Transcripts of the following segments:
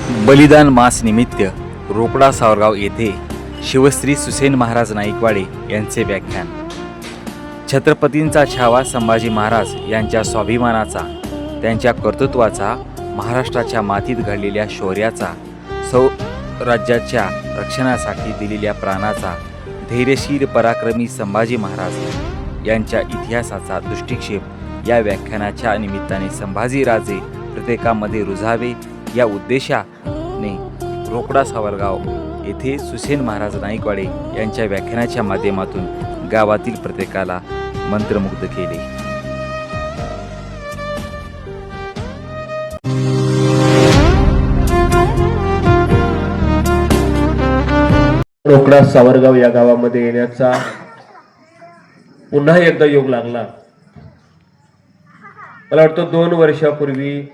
बलिदान मास निमित्त रोकडा सावरगाव येथे शिवश्री सुसेन महाराज नाईकवाडे यांचे व्याख्यान. छत्रपतींचा छावा संभाजी महाराज यांच्या स्वाभिमानाचा, त्यांच्या कर्तृत्वाचा, महाराष्ट्राच्या मातीत घडलेल्या शौर्याचा, राज्याच्या रक्षणासाठी दिलेल्या प्राणाचा, धैर्यशील पराक्रमी संभाजी महाराज यांच्या इतिहासाचा दृष्टिक्षेप या व्याख्यानाच्या निमित्ताने संभाजीराजे प्रत्येकामध्ये रुजावे या उद्देशाने रोकडा सावरगाव येथे सुसेन महाराज नाईकवाडे यांच्या व्याख्यानाच्या माध्यमातून गावातील प्रत्येकाला मंत्रमुग्ध केले. रोकडा सावरगाव या गावामध्ये येण्याचा पुन्हा एकदा योग लागला. मला वाटतं 2 वर्षापूर्वी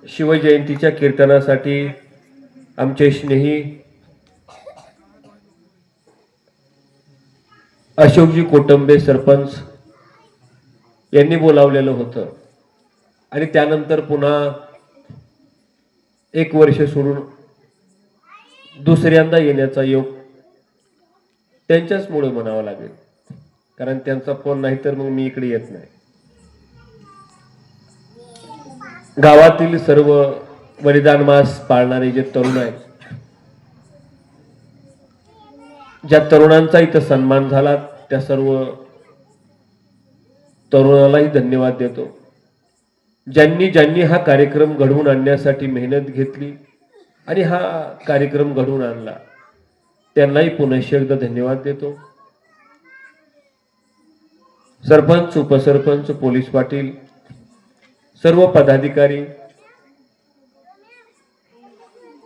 शिवजयंतीच्या कीर्तनासाठी आमचे स्नेही अशोकजी कोटंबे सरपंच यांनी बोलावलेलं होतं आणि त्यानंतर पुन्हा 1 वर्ष सोडून दुसऱ्यांदा येण्याचा योग त्यांच्याचमुळे म्हणावा लागेल, कारण त्यांचा फोन नाही तर मग मी इकडे येत नाही. गावातील सर्व बलिदान मास पाळणारे जे तरुण आहेत, ज्या तरुणांचा इथं सन्मान झाला त्या सर्व तरुणालाही धन्यवाद देतो. ज्यांनी हा कार्यक्रम घडवून आणण्यासाठी मेहनत घेतली आणि हा कार्यक्रम घडवून आणला त्यांनाही पुन्हा एकदा धन्यवाद देतो. सरपंच, उपसरपंच, पोलीस पाटील, सर्व पदाधिकारी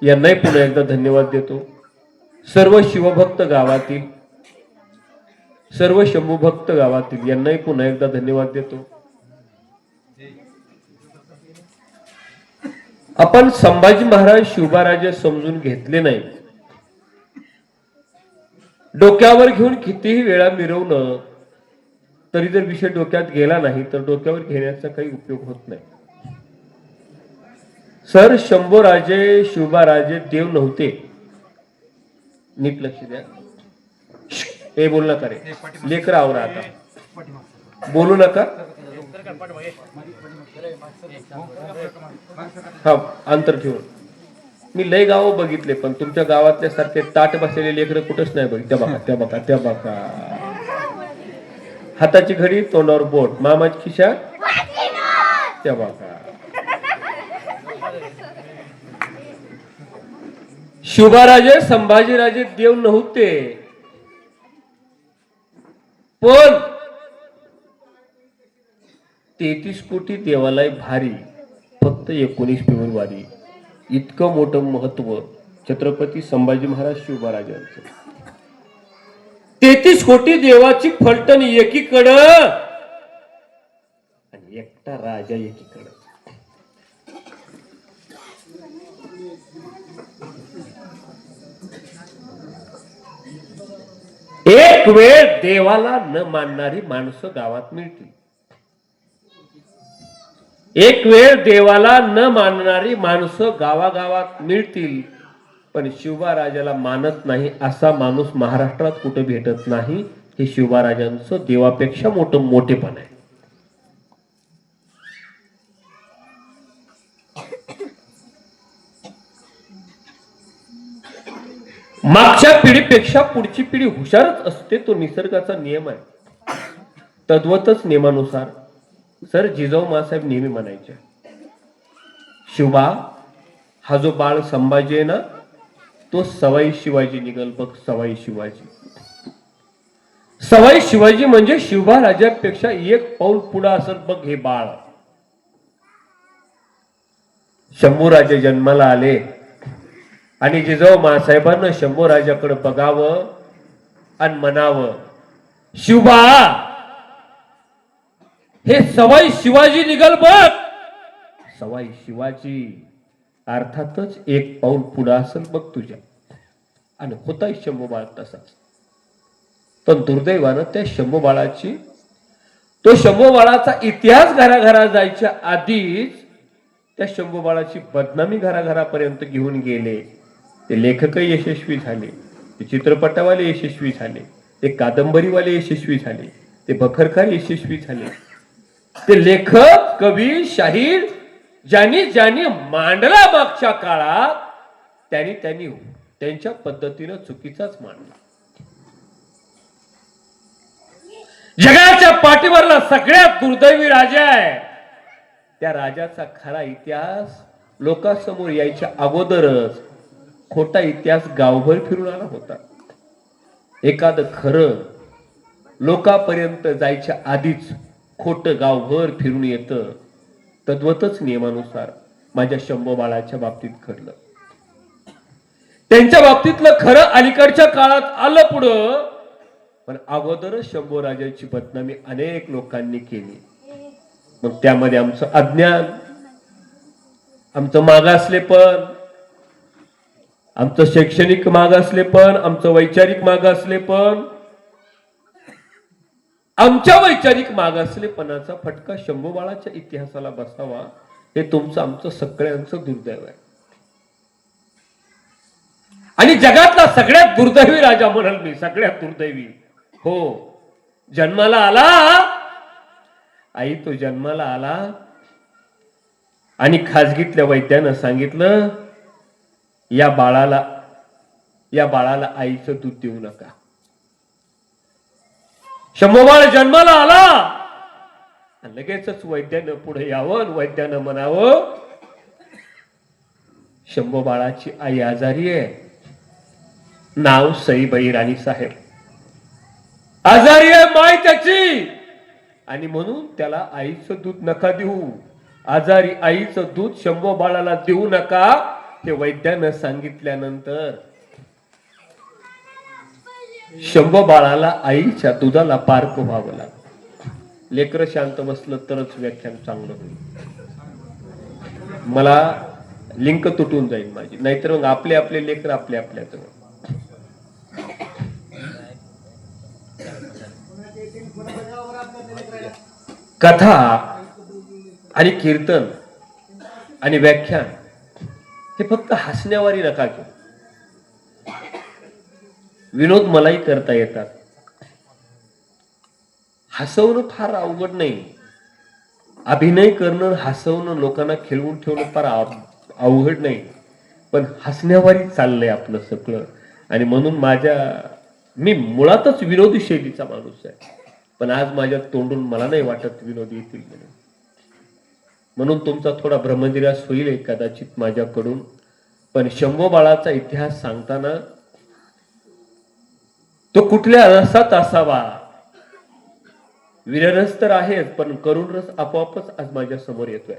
यांनाही पुन्हा एकदा धन्यवाद देतो. सर्व शिवभक्त गावातील, सर्व शंभूभक्त गावातील यांनाही पुन्हा एकदा धन्यवाद देतो. आपण संभाजी महाराज शिवबाराजे समजून घेतले नाही. डोक्यावर घेऊन कितीही वेळा मिरवणं तरी जर विषय डोक्यात गेला नाही तर डोक्यावर घेण्याचा काही उपयोग होत नाही. सर, शंभूराजे शिवबाराजे देव नव्हते. नीट लक्ष द्या. हे बोल नका रे, लेकर आवरा, आता बोलू नका. हा, अंतर ठेवून. मी लय गाव बघितले पण तुमच्या गावातल्या सारखे ताट बसलेले लेकर कुठंच नाही बघ. त्या बघा हाताची घडी, तोंडावर बोट, मामाची खिशा, त्या बघा. शिवबाराजे संभाजीराजे देव नव्हते, पण 33 कोटी देवालय भारी, फक्त 19 फेब्रुवारी. इतकं मोठं महत्व छत्रपती संभाजी महाराज शिवबाराजांचं. 33 कोटी देवाची फलटण एकीकडं आणि एकटा राजा एकीकडं. एक वेळ देवाला न मानणारी माणसं गावात मिळतील. एक वेळ देवाला न मानणारी माणसं गावागावात मिळतील, पण शिवबाराजाला मानत नाही असा माणूस महाराष्ट्रात कुठे भेटत नाही. हे शिवबाराजांचं देवापेक्षा मोठेपण आहे. मागच्या पिढीपेक्षा पुढची पिढी हुशारच असते, तो निसर्गाचा नियम आहे. तद्वतच नियमानुसार सर जिजाऊ मासाहेब नेहमी म्हणायचे, शिवबा हा जो बाळ संभाजी आहे ना, तो सवाई शिवाजी निघल बघ. सवाई शिवाजी, सवाई शिवाजी म्हणजे शिवबा राजापेक्षा 1 पाऊल पुढे असत बघ हे बाळ. शंभूराजे जन्माला आले आणि जिजाऊ मासाहेबांना शंभूराजाकडे बघावं आणि म्हणावं, शिवबा हे सवाई शिवाजी निघल बघ. सवाई शिवाजी अर्थातच 1 पाऊल पुढे असेल बघ तुझ्या. आणि होताय शंभू बाळ तसाच. पण दुर्दैवानं त्या शंभू बाळाची, तो शंभू बाळाचा इतिहास घराघरा जायच्या आधीच त्या शंभूबाळाची बदनामी घराघरापर्यंत घेऊन गेले. ते लेखकही यशस्वी झाले, ते चित्रपटावाले यशस्वी झाले, ते कादंबरीवाले यशस्वी झाले, ते बखरकार यशस्वी झाले. ते लेखक, कवी, शाहीर ज्यांनी ज्यांनी मांडला मागच्या काळात त्यांनी त्यांनी त्यांच्या पद्धतीनं चुकीचाच मांडला. जगाच्या पाठीवरला सगळ्यात दुर्दैवी राजा आहे. त्या राजाचा खरा इतिहास लोकांसमोर यायच्या अगोदरच खोटा इतिहास गावभर फिरून आला होता. एखादं खरं लोकांपर्यंत जायच्या आधीच खोटं गावभर फिरून येतं. तद्वतच नियमानुसार माझ्या शंभूबाळाच्या बाबतीत घडलं. त्यांच्या बाबतीतलं खरं अलीकडच्या काळात आलं पुढं, पण अगोदरच शंभू राजाची बदनामी अनेक लोकांनी केली. मग त्यामध्ये आमचं अज्ञान, आमचं मागासलेपण, आमचं शैक्षणिक मागासलेपण, आमचं वैचारिक मागासलेपण, आमच्या वैचारिक मागासलेपणाचा फटका शंभूबाळाच्या इतिहासाला बसावा हे तुमचं आमचं सगळ्यांचं दुर्दैव आहे. आणि जगातला सगळ्यात दुर्दैवी राजा म्हणाल मी, सगळ्यात दुर्दैवी. हो, जन्माला आला आई, तो जन्माला आला आणि खाजगीतल्या वैद्यानं सांगितलं या बाळाला आईचं दूध देऊ नका. शंभूबाळ जन्माला आला, लगेचच वैद्यानं पुढे यावं, वैद्यानं म्हणावं शंभूबाळाची आई आजारी आहे, नाव सईबाई राणी साहेब, आजारी आहे माय त्याची, आणि म्हणून त्याला आईचं दूध नका देऊ. आजारी आईचं दूध शंभूबाळाला देऊ नका हे वैद्यानं सांगितल्यानंतर शंभूबाळाला आईच्या दुधाला पारख व्हावं लागलं. लेकरं शांत बसलं तरच व्याख्यान चांगलं होईल. मला लिंक तुटून जाईल माझी, नाहीतर मग आपले आपले लेकर आपल्या कथा आणि कीर्तन आणि व्याख्यान हे फक्त हसण्यावारी नका घेऊ. विनोद मलाही करता येतात. हसवणं फार अवघड नाही. अभिनय करणं, हसवणं, लोकांना खिळवून ठेवणं फार अवघड नाही. पण हसण्यावारी चाललंय आपलं सगळं. आणि म्हणून मी मुळातच विनोदी शैलीचा माणूस आहे, पण आज माझ्या तोंडून मला नाही वाटत विनोद येतील म्हणून तुमचा थोडा भ्रमनिराश होईल कदाचित माझ्याकडून. पण शंभूबाळाचा इतिहास सांगताना तो कुठल्या रसात असावा. वीररस तर आहेच, पण करुण रस आपोआपच आज माझ्या समोर येतोय.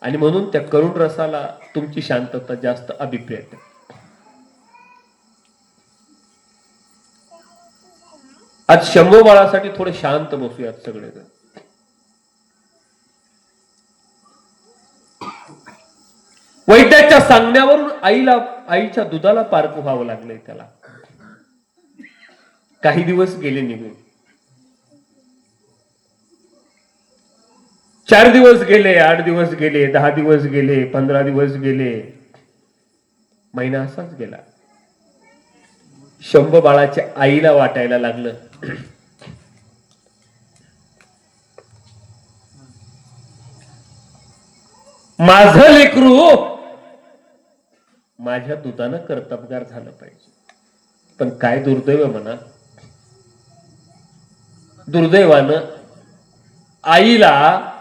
आणि म्हणून त्या करुण रसाला तुमची शांतता जास्त अभिप्रेत आहे. आज शंभूबाळासाठी थोडे शांत बसूयात सगळेजण. वैद्याच्या सांगण्यावरून आईच्या दुधाला पारख व्हावं लागलंय त्याला. काही दिवस गेले निघून, 4 दिवस गेले, 8 दिवस गेले, 10 दिवस गेले, 15 दिवस गेले, महिना असाच गेला. शंभूबाळाच्या आईला वाटायला लागलं माझं लेकरू माझ्या दुधानं कर्तबगार झालं पाहिजे. पण काय दुर्दैव म्हणा, दुर्दैवानं आईला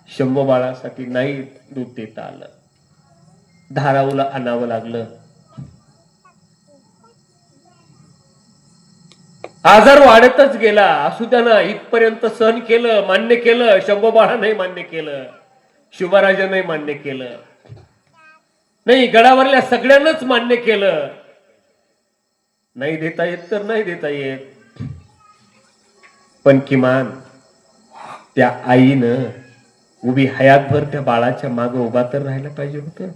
शंभूबाळासाठी नाही दूध देता आलं. धाराऊला आणावं लागलं. आजार वाढतच गेला. असू त्यानं इथपर्यंत सहन केलं, मान्य केलं. शंभूबाळाने मान्य केलं, शिवराजाने मान्य केलं, नाही गडावरल्या सगळ्यांनाच मान्य केलं. नाही देता येत तर नाही देता येत, पण किमान त्या आईनं उभी हयातभर त्या बाळाच्या मागे उभा तर राहायला पाहिजे होतं.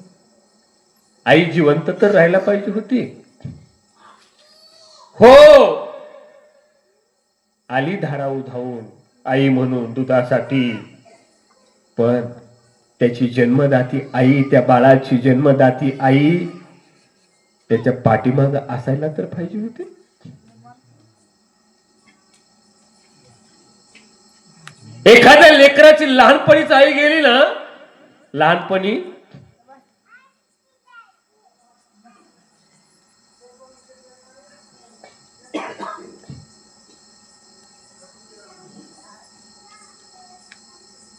आई जिवंत तर राहायला पाहिजे होती. हो, आली धाराऊ धावून आई म्हणून दुधासाठी, पण त्याची जन्मदाती आई, त्या बाळाची जन्मदाती आई त्याच्या पाठीमाग असायला तर पाहिजे होते. एखाद्या लेकराची लहानपणीच आई गेली ना, लहानपणी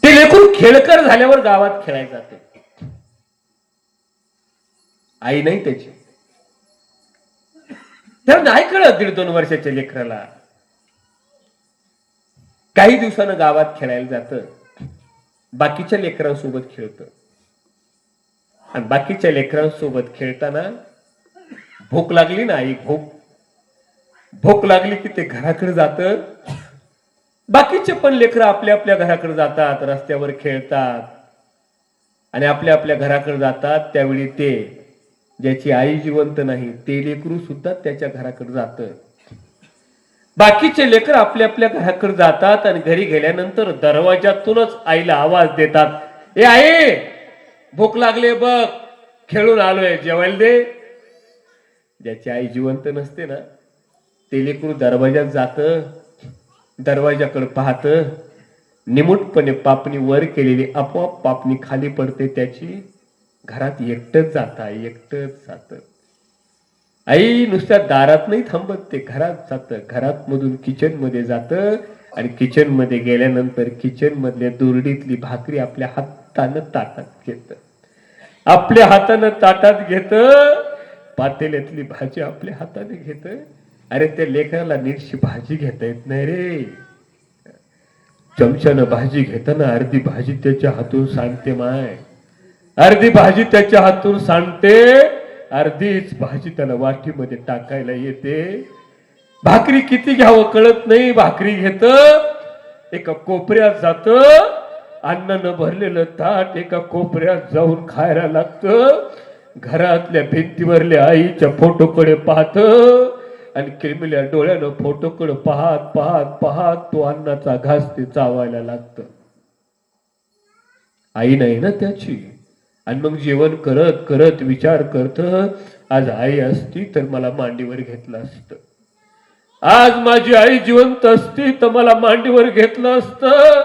ते लेकरू खेळकर झाल्यावर गावात खेळायला जाते. आई नाही त्याची. तर नाही कळत 1.5-2 वर्षाच्या लेकराला. काही दिवसानं गावात खेळायला जातं, बाकीच्या लेकरांसोबत खेळतं. आणि बाकीच्या लेकरांसोबत खेळताना भूक लागली ना, आई भूक लागली की ते घराकडे जातं. बाकीचे पण लेकरं आपल्या आपल्या घराकडे जातात, रस्त्यावर खेळतात आणि आपल्या आपल्या घराकडे जातात. त्यावेळी ते ज्याची आई जिवंत नाही ते लेकरू सुद्धा त्याच्या घराकडे जातं. बाकीचे लेकर आपल्या आपल्या घराकडे जातात आणि घरी गेल्यानंतर दरवाजातूनच आईला आवाज देतात, ए आई भूक लागले बघ, खेळून आलोय, जेवायला दे. ज्याची आई जिवंत नसते ना ते लेकरू दरवाजात जातं, दरवाजाकडे पाहतं, निमुटपणे पापणी वर केलेली आपोआप पापणी खाली पडते त्याची. घरात एकटंच जात. आई नुसत्या दारात नाही थांबत, ते घरात जातं. घरात मधून किचन मध्ये जातं आणि किचन मध्ये गेल्यानंतर किचन मधल्या दुरडीतली भाकरी आपल्या हातानं ताटात घेत, आपल्या हातानं ताटात घेत, पातेल्यातली भाजी आपल्या हाताने घेत. अरे त्या लेकराला नीटशी भाजी घेता येत नाही रे. चमच्यानं भाजी घेताना अर्धी भाजी त्याच्या हातून सांडते माय, अर्धी भाजी त्याच्या हातून सांडते, अर्धीच भाजी त्याला वाटीमध्ये टाकायला येते. भाकरी किती घ्यावं कळत नाही, भाकरी घेत, एका कोपऱ्यात जात, अन्नानं भरलेलं ताट एका कोपऱ्यात जाऊन खायला लागतं. घरातल्या भिंतीवरल्या आईच्या फोटोकडे पाहत आणि किरमिल्या डोळ्यानं फोटोकडे पाहत पाहत पाहत तो अन्नाचा घास ते चावायला लागतं. आई नाही ना त्याची. आणि मग जेवण करत करत विचार करत, आज आई असती तर मला मांडीवर घेतलं असतं, आज माझी आई जिवंत असती तर मला मांडीवर घेतलं असतं,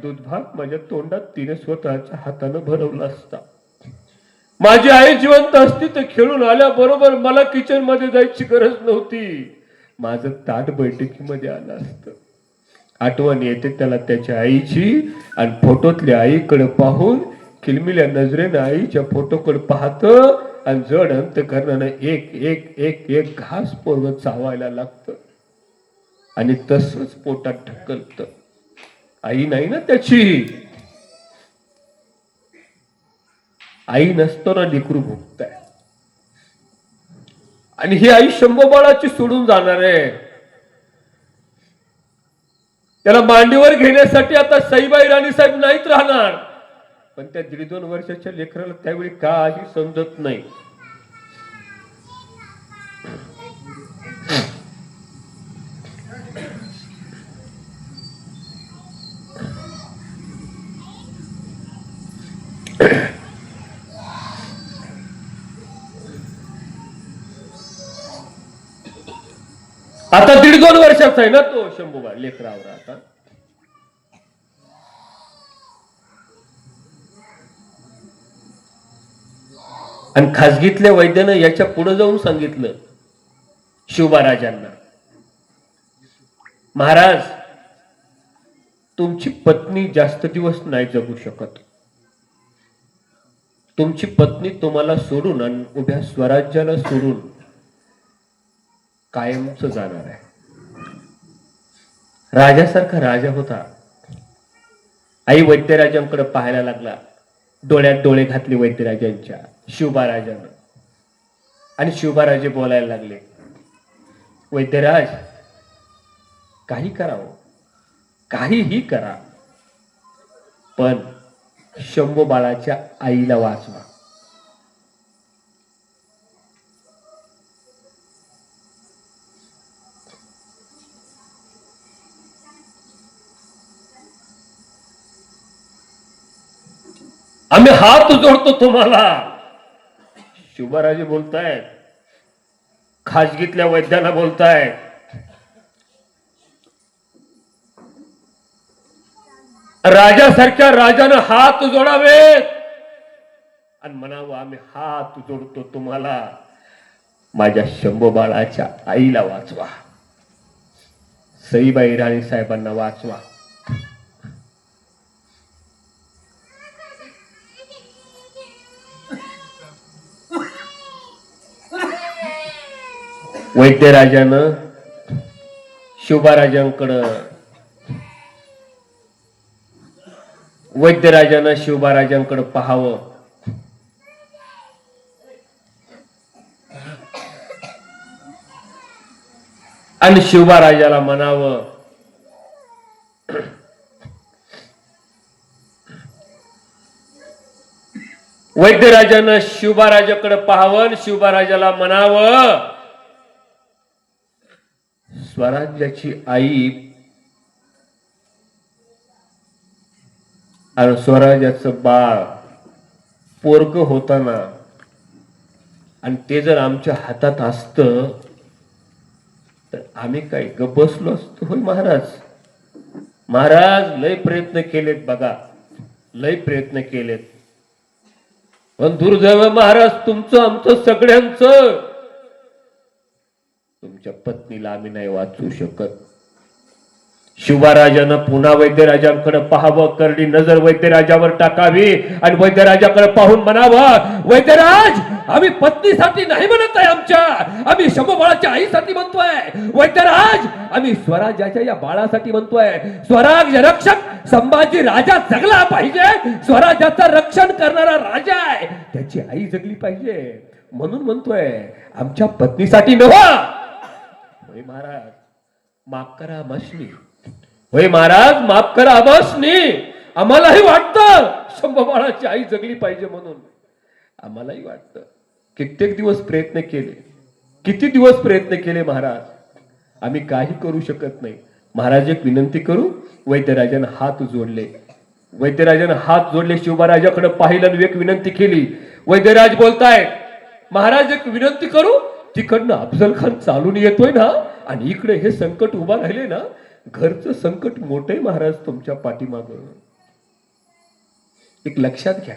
दूध भात माझ्या तोंडात तिने स्वतःच्या हातानं भरवलं असता. माझी आई जिवंत असती तर खेळून आल्याबरोबर मला किचन मध्ये जायची गरज नव्हती, माझं ताट बैठकीमध्ये आलं असतं. आठवण येते त्याला त्याच्या आईची आणि फोटोतल्या आईकडे पाहून किलमिल्या नजरेनं आईच्या फोटोकडे पाहतो आणि जड अंतकरणानं एक एक एक एक घास पोरग चावायला लागतं आणि तसंच पोटात ढकलतं. आई नाही ना त्याची. आई नसताना लेकरू भोगताय आणि ही आई शंभोबाळाची सोडून जाणार आहे. त्याला मांडीवर घेण्यासाठी आता सईबाई राणीसाहेब नाहीत राहणार, पण त्या 1.5-2 वर्षाच्या लेकराला त्यावेळी काही समजत नाही. आता 1.5-2 वर्षाचा आहे ना तो शंभूबा लेकरावर. आता आणि खासगीतल्या वैद्यानं याच्या पुढे जाऊन सांगितलं शिवबाराजांना, महाराज तुमची पत्नी जास्त दिवस नाही जगू शकत, तुमची पत्नी तुम्हाला सोडून आणि उभ्या स्वराज्याला सोडून कायमच जाणार आहे. राजासारखा राजा होता. आई वैद्यराजांकडे पाहायला लागला, डोळ्यात डोळे घातले वैद्यराजांच्या शिवबाराजानं आणि शिवबाराजे बोलायला लागले, वैद्यराज काही करावं, काहीही करा, पण शंभू बाळाच्या आईला वाचवा. हात जोडतो तुम्हाला. शुभराजे बोलतायत, खाजगीतल्या वैद्यांना बोलतायत, राजासारख्या राजानं हात जोडावेत आणि म्हणावं आम्ही हात जोडतो तुम्हाला. माझ्या शंभू बाळाच्या आईला वाचवा, सईबाई राणी साहेबांना वाचवा. वैद्यराजानं शिवबाराजांकडं पाहावं. आणि शिवबाराजाला म्हणावं, वैद्यराजानं शिवबाराजाकडे पाहावं, शिवबाराजाला म्हणावं, स्वराज्याची आई आणि स्वराज्याचं बाळ पोरग होताना आणि ते जर आमच्या हातात असतं तर आम्ही काय गप्प बसलो असतो होय महाराज? महाराज लय प्रयत्न केलेत बघा, लय प्रयत्न केलेत, पण दुर्दैव महाराज तुमचं आमचं सगळ्यांचं, तुमच्या पत्नीला आम्ही नाही वाचवू शकत. शिवबाराजानं पुन्हा वैद्यराजांकडे पाहावं, करडी नजर वैद्यराजावर टाकावी आणि वैद्यराजाकडे पाहून म्हणावं, वैद्यराज आम्ही पत्नीसाठी नाही म्हणत आहे आमच्या, आम्ही शंभूबाळाच्या आईसाठी म्हणतोय. वैद्यराज आम्ही स्वराज्याच्या या बाळासाठी म्हणतोय. स्वराज्य रक्षक संभाजी राजा जगला पाहिजे, स्वराज्याचं रक्षण करणारा राजा आहे, त्याची आई जगली पाहिजे म्हणून म्हणतोय, आमच्या पत्नीसाठी नव्हा. होय महाराज माफ करा आम्हासनी, होय महाराज माफ करा आम्हासनी. आम्हालाही वाटतं शंभूबाळाची आई जगली पाहिजे म्हणून, आम्हालाही वाटतं. कित्येक दिवस प्रयत्न केले, किती दिवस प्रयत्न केले महाराज, आम्ही काही करू शकत नाही. महाराज एक विनंती करू. वैद्यराजानं हात जोडले, वैद्यराजानं हात जोडले, शिवबाराजाकडे पाहिलं आणि एक विनंती केली. वैद्यराज बोलतायत, महाराज एक विनंती करू. तिकडनं अफजल खान चालून येतोय ना आणि इकडे हे संकट उभा राहिले ना, घरचं संकट मोठे महाराज तुमच्या पाठीमाग. एक लक्षात घ्या,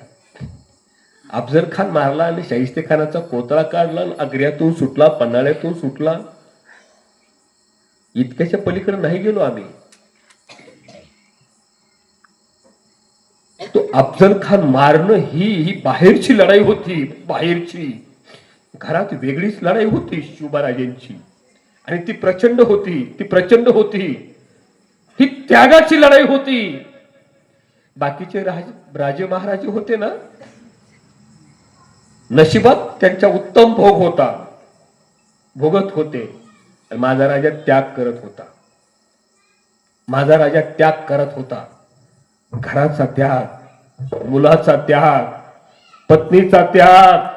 अफजल खान मारला आणि शाहिस्ते खानाचा कोतळा काढला, आग्र्यातून सुटला, पन्हाळ्यातून सुटला, इतक्याच्या पलीकडे नाही गेलो आम्ही. तो अफजल खान मारणं ही बाहेरची लढाई होती, बाहेरची. घरात वेगळीच लढाई होती शिवबाराजांची आणि ती प्रचंड होती, ती प्रचंड होती. ही त्यागाची लढाई होती. बाकीचे राजे महाराजे होते ना, नशिबात त्यांच्या उत्तम भोग होता, भोगत होते. माझा राजा त्याग करत होता, माझा राजा त्याग करत होता. घराचा त्याग, मुलाचा त्याग, पत्नीचा त्याग.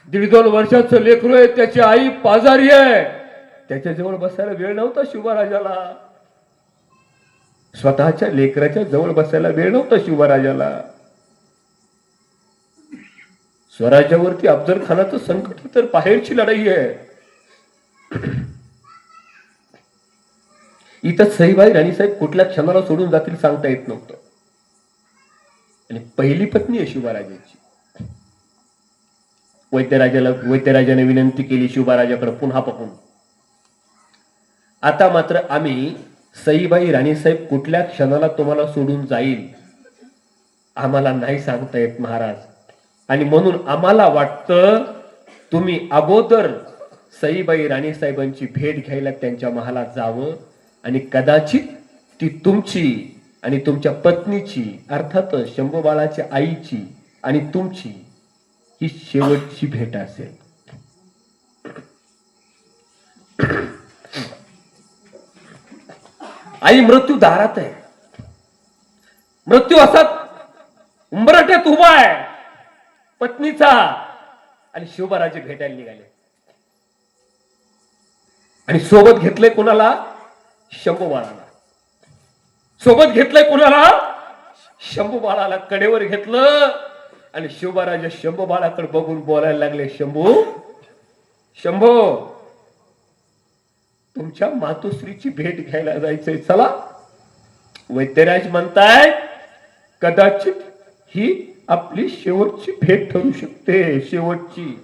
1.5-2 वर्षाचं लेकरू आहे, त्याची आई पाजारी आहे, त्याच्या जवळ बसायला वेळ नव्हता शिवबाराजाला. स्वतःच्या लेकराच्या जवळ बसायला वेळ नव्हता शिवबाराजाला. स्वराज्यावरती अफजल खानाचं संकट तर बाहेरची लढाई आहे. इथं सईबाई राणीसाहेब कुठल्या क्षणाला सोडून जातील सांगता येत नव्हतं. आणि पहिली पत्नी आहे शिवबाराजाची. वैद्यराजाने विनंती केली शिवबाराजाकडे पुन्हा पाहून, आता मात्र आम्ही सईबाई राणीसाहेब कुठल्या क्षणाला तुम्हाला सोडून जाईल आम्हाला नाही सांगता येत महाराज. आणि म्हणून आम्हाला वाटतं तुम्ही अगोदर सईबाई राणीसाहेबांची भेट घ्यायला त्यांच्या महालात जावं आणि कदाचित ती तुमची आणि तुमच्या पत्नीची, अर्थातच शंभूबाळाच्या आईची आणि तुमची ही शेवटची भेट असेल. आई मृत्यू दारात आहे, मृत्यू असा उंबरट्यात उभा आहे पत्नीचा, आणि शिवबाराजे भेटायला निघाले. आणि सोबत घेतलंय कोणाला? शंभूबाळाला. सोबत घेतलंय कोणाला? शंभू बाळाला कडेवर घेतलं आणि शिवबाराजा शंभू बाळाकडे बघून बोलायला लागले, शंभू शंभू तुमच्या मातोश्रीची भेट घ्यायला जायचंय, चला. वैद्यराज म्हणताय कदाचित ही आपली शेवटची भेट ठरू शकते, शेवटची.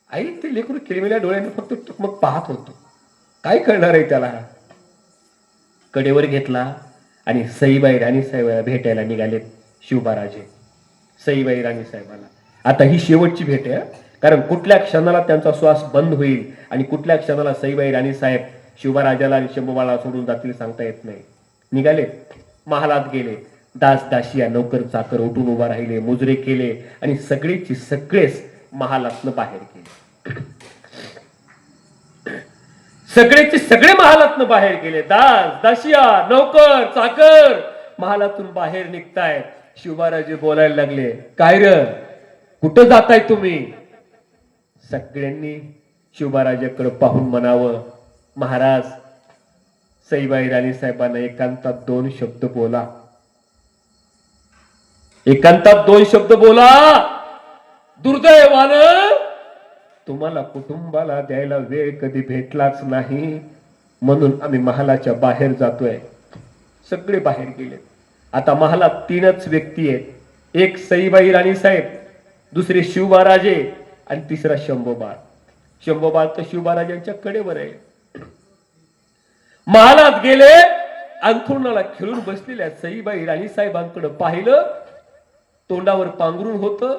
आई ते लेकरू किरमिल्या डोळ्याने फक्त टकमक पाहत होतो, काय करणार आहे त्याला. कडेवर घेतला आणि सईबाई राणीसाहेबाला भेटायला निघालेत शिवबाराजे. सईबाई राणीसाहेबाला आता ही शेवटची भेट आहे, कारण कुठल्या क्षणाला त्यांचा श्वास बंद होईल आणि कुठल्या क्षणाला सईबाई राणीसाहेब शिवबाराजाला आणि शंभूबाळाला सोडून जातील सांगता येत नाही. निघाले, महालात गेले. दास दासिया नौकर चाकर उठून उभा राहिले, मुजरे केले आणि सगळेची सगळेच महालातनं बाहेर गेले. सगळेचे सगळे महालातनं बाहेर गेले. दास दासिया नौकर चाकर महालातून बाहेर निघतायत. शिवबाराजे बोलायला लागले, काय र कुठं जाताय तुम्ही. सगळ्यांनी शिवबाराजाकडे पाहून म्हणावं, महाराज सईबाई राणीसाहेबांना एकांतात 2 शब्द बोला, एकांतात 2 शब्द बोला. दुर्दैवानं तुम्हाला कुटुंबाला द्यायला वेळ कधी भेटलाच नाही, म्हणून आम्ही महालाच्या बाहेर जातोय. सगळे बाहेर गेले. आता महालात 3च व्यक्ती आहेत, एक सईबाई राणीसाहेब, दुसरे शिवबाराजे आणि तिसरा शंभूबाळ. शंभूबाळ तर शिवबाराजांच्या कडेवर आहे. महालात गेले, अंथरुणाला खिळून बसलेल्या सईबाई राणीसाहेबांकडे पाहिलं. तोंडावर पांघरून होतं,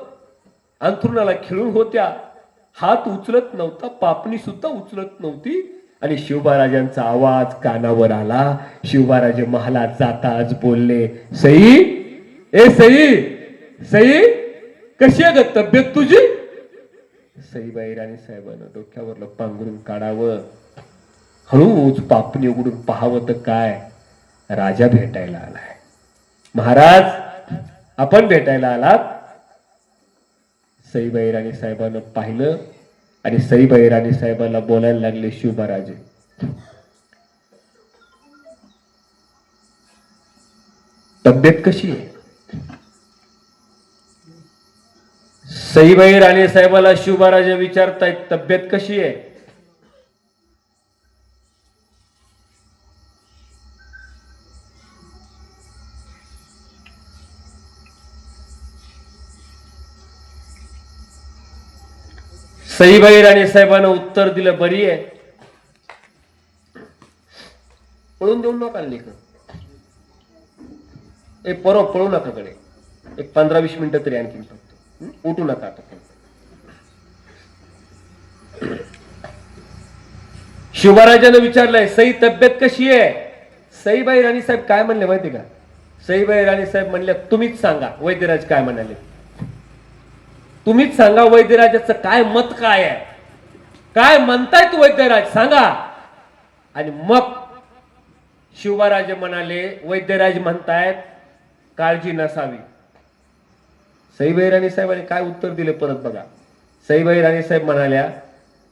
अंथरुणाला खिळून होत्या, हात उचलत नव्हता, पापणी सुद्धा उचलत नव्हती. आणि शिवबाराजांचा आवाज कानावर आला. शिवबाराजे महालात जाताच बोलले, सई ए सई, सई कशी आहे ग तब्येत तुझी. सईबाई राणीसाहेबांना डोक्यावरलं पांघरून काढावं, हळूच पापणी उघडून पाहावं तर काय, राजा भेटायला आलाय. महाराज आपण भेटायला आलात. सईबाई राणीसाहेबांना पाहिलं आणि सईबाई राणीसाहेबांना बोलायला लागले, शिवबाराजे तब्येत कशी आहे. सईबाई राणीसाहेबाला शिवबाराजे विचारतायत, तब्येत कशी आहे. सईबाई राणीसाहेबांना उत्तर दिलं, बरी आहे. पळून देऊन नका लेकर, एक परवा पळू नका कडे, एक 15-20 मिनिटं तरी आणखी फक्त उठू नका. आता शिवबाराजाने विचारलंय, सई तब्येत कशी आहे. सईबाई राणीसाहेब काय म्हणले माहिती का. सईबाई राणीसाहेब म्हणल्या, तुम्हीच सांगा वैद्यराज काय म्हणाले, तुम्हीच सांगा वैद्यराजाचं काय मत काय आहे, काय म्हणताय तू वैद्यराज सांगा. आणि मग शिवबाराजे म्हणाले, वैद्यराज म्हणतायत काळजी नसावी. सईबाई राणीसाहेबांनी काय उत्तर दिले परत बघा. सईबाई राणीसाहेब म्हणाल्या,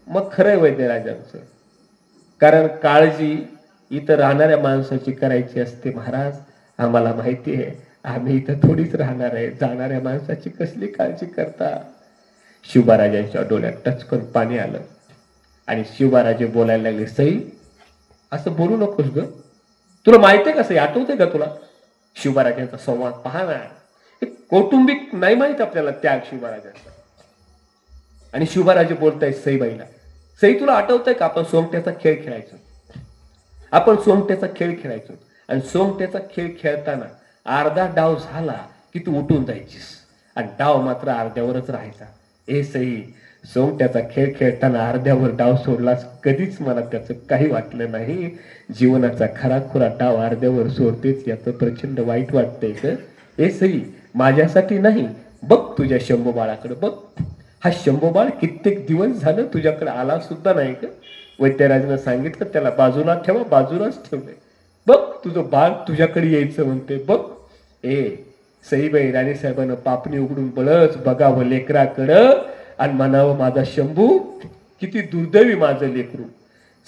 मग खरंय वैद्यराजांचं, कारण काळजी इथं राहणाऱ्या माणसाची करायची असते महाराज. आम्हाला माहिती आहे, आम्ही इथं थोडीच राहणार आहे, जाणाऱ्या माणसाची कसली काळजी करता. शिवबाराजांच्या डोळ्यात टचकन पाणी आलं आणि शिवबाराजे बोलायला लागले, सई असं बोलू नकोस ग, तुला माहितीये का सई, आठवतंय का तुला. शिवबाराजांचा संवाद पहा ना, कौटुंबिक नाही माहित आपल्याला त्याग शिवबाराजांचा. आणि शिवबाराजे बोलताय सईबाईला, सई तुला आठवतंय का आपण सोंगट्याचा खेळ खेळायचो, आपण सोंगट्याचा खेळ खेळायचो आणि सोंगट्याचा खेळ खेळताना अर्धा डाव झाला की तू उठून जायचीस आणि डाव मात्र अर्ध्यावरच राहायचा. ए सई, सोंगट्याचा खेळ खेळताना अर्ध्यावर डाव सोडलास, कधीच मला त्याचं काही वाटलं नाही. जीवनाचा खराखुरा डाव अर्ध्यावर सोडतेच याचं प्रचंड वाईट वाटतंय ग. ए सई, माझ्यासाठी नाही, बघ तुझ्या शंभूबाळाकडे बघ. हा शंभूबाळ कित्येक दिवस झालं तुझ्याकडे आला सुद्धा नाही ग. वैद्यराजानं सांगितलं त्याला बाजूला ठेवा, बाजूलाच ठेवलंय. बघ तुझं बाळ तुझ्याकडे यायचं म्हणते बघ. ए सईबाई राणीसाहेबांना पापणी उघडून बळच बघावं लेकराकडं आणि म्हणावं, माझा शंभू किती दुर्दैवी माझं लेकरू.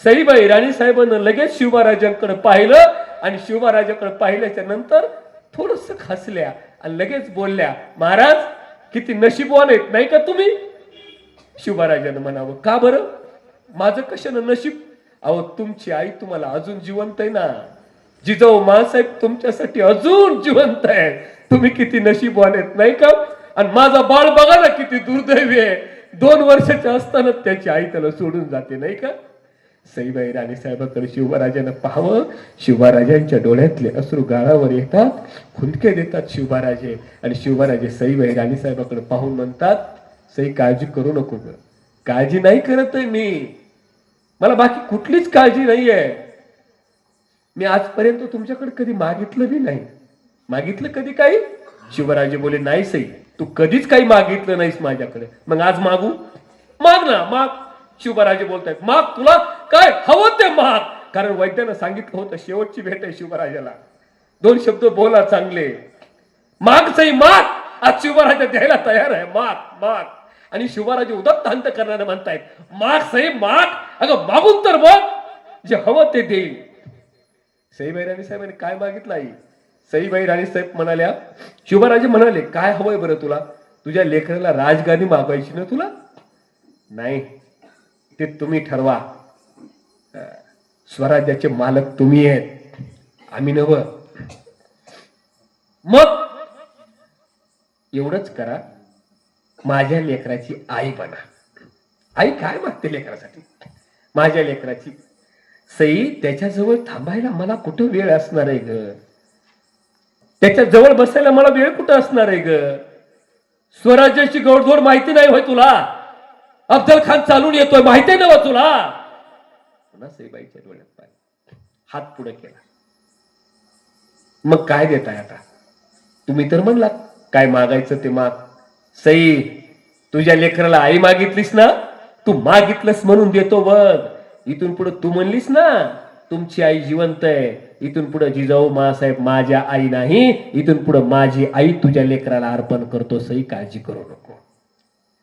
सईबाई राणीसाहेबांना लगेच शिवबाराजांकडे पाहिलं आणि शिवबाराजाकडे पाहिल्याच्या नंतर थोडस हसल्या आणि लगेच बोलल्या, महाराज किती नशीबवान आहेत नाही का तुम्ही. शिवबाराजानं म्हणावं, का बरं, माझं कशानं नशीब. अहो तुमची आई तुम्हाला अजून जिवंत आहे ना, जिजाऊ माँसाहेब तुमच्यासाठी अजून जिवंत आहे, तुम्ही किती नशीबवान आहेत नाही का. आणि माझा बाळ बघा ना किती दुर्दैवी आहे, 2 वर्षाच्या असताना त्याची आई त्याला सोडून जाते नाही का. सईबाई राणीसाहेबांकडे शिवबाराजानं पाहावं, शिवबाराजांच्या डोळ्यातले अश्रू गाळावर येतात, खुंदके देतात शिवबाराजे. आणि शिवबाराजे सईबाई राणीसाहेबांकडे पाहून म्हणतात, सई काळजी करू नको ग, काळजी नाही करत आहे मी, मला बाकी कुठलीच काळजी नाहीये, मी आजपर्यंत तुमच्याकडे कधी मागितलं बी नाही. मागितलं कधी काही. शिवराजे बोले, नाही सई, तू कधीच काही मागितलं नाहीस माझ्याकडे, मग आज मागू. माग ना माग. शिवराजे बोलतायत, माग, तुला काय हवं ते माग. कारण वैद्यानं सांगितलं होतं शेवटची भेट आहे शिवराजाला, 2 शब्द बोला चांगले, माग सई माग. आज शिवराजा द्यायला तयार आहे, माग माग. आणि शिवराजे उदत्त अंत करणारे म्हणतायत, माग सई माग, अगं मागून तर बघ, जे हवं ते देईल. सईबाई राणीसाहेबांनी काय मागितलं आई. सईबाई राणीसाहेब म्हणाल्या, शिवराजे म्हणाले, काय हवंय बरं तुला. तुझ्या लेकराला राजगादी मागवायची ना तुला. नाही, ते तुम्ही ठरवा, स्वराज्याचे मालक तुम्ही आहेत, आम्ही नव. मग एवढंच करा, माझ्या लेकराची आई बना. आई काय मागते लेकरासाठी, माझ्या लेकराची. सई, त्याच्याजवळ थांबायला मला कुठं वेळ असणार आहे ग, त्याच्या जवळ बसायला मला वेळ कुठं असणार आहे ग. स्वराज्याची गोडधोड माहिती नाही होय तुला, अफजल खान चालून येतोय माहिती आहे ना तुला. पुन्हा सईबाईच्या डोळ्यात पाणी, हात पुढे केला. मग काय देताय आता, तुम्ही तर म्हणलात काय मागायचं ते माग. सई, तुझ्या लेकराला आई मागितलीस ना, तू मागितलंस म्हणून देतो बघ. इथून पुढे तू म्हणलीस ना तुमची आई जिवंत आहे, इथून पुढे जिजाऊ माँसाहेब माझ्या आई नाही, इथून पुढे माझी आई तुझ्या लेकराला अर्पण करतो. सई, काळजी करू नको.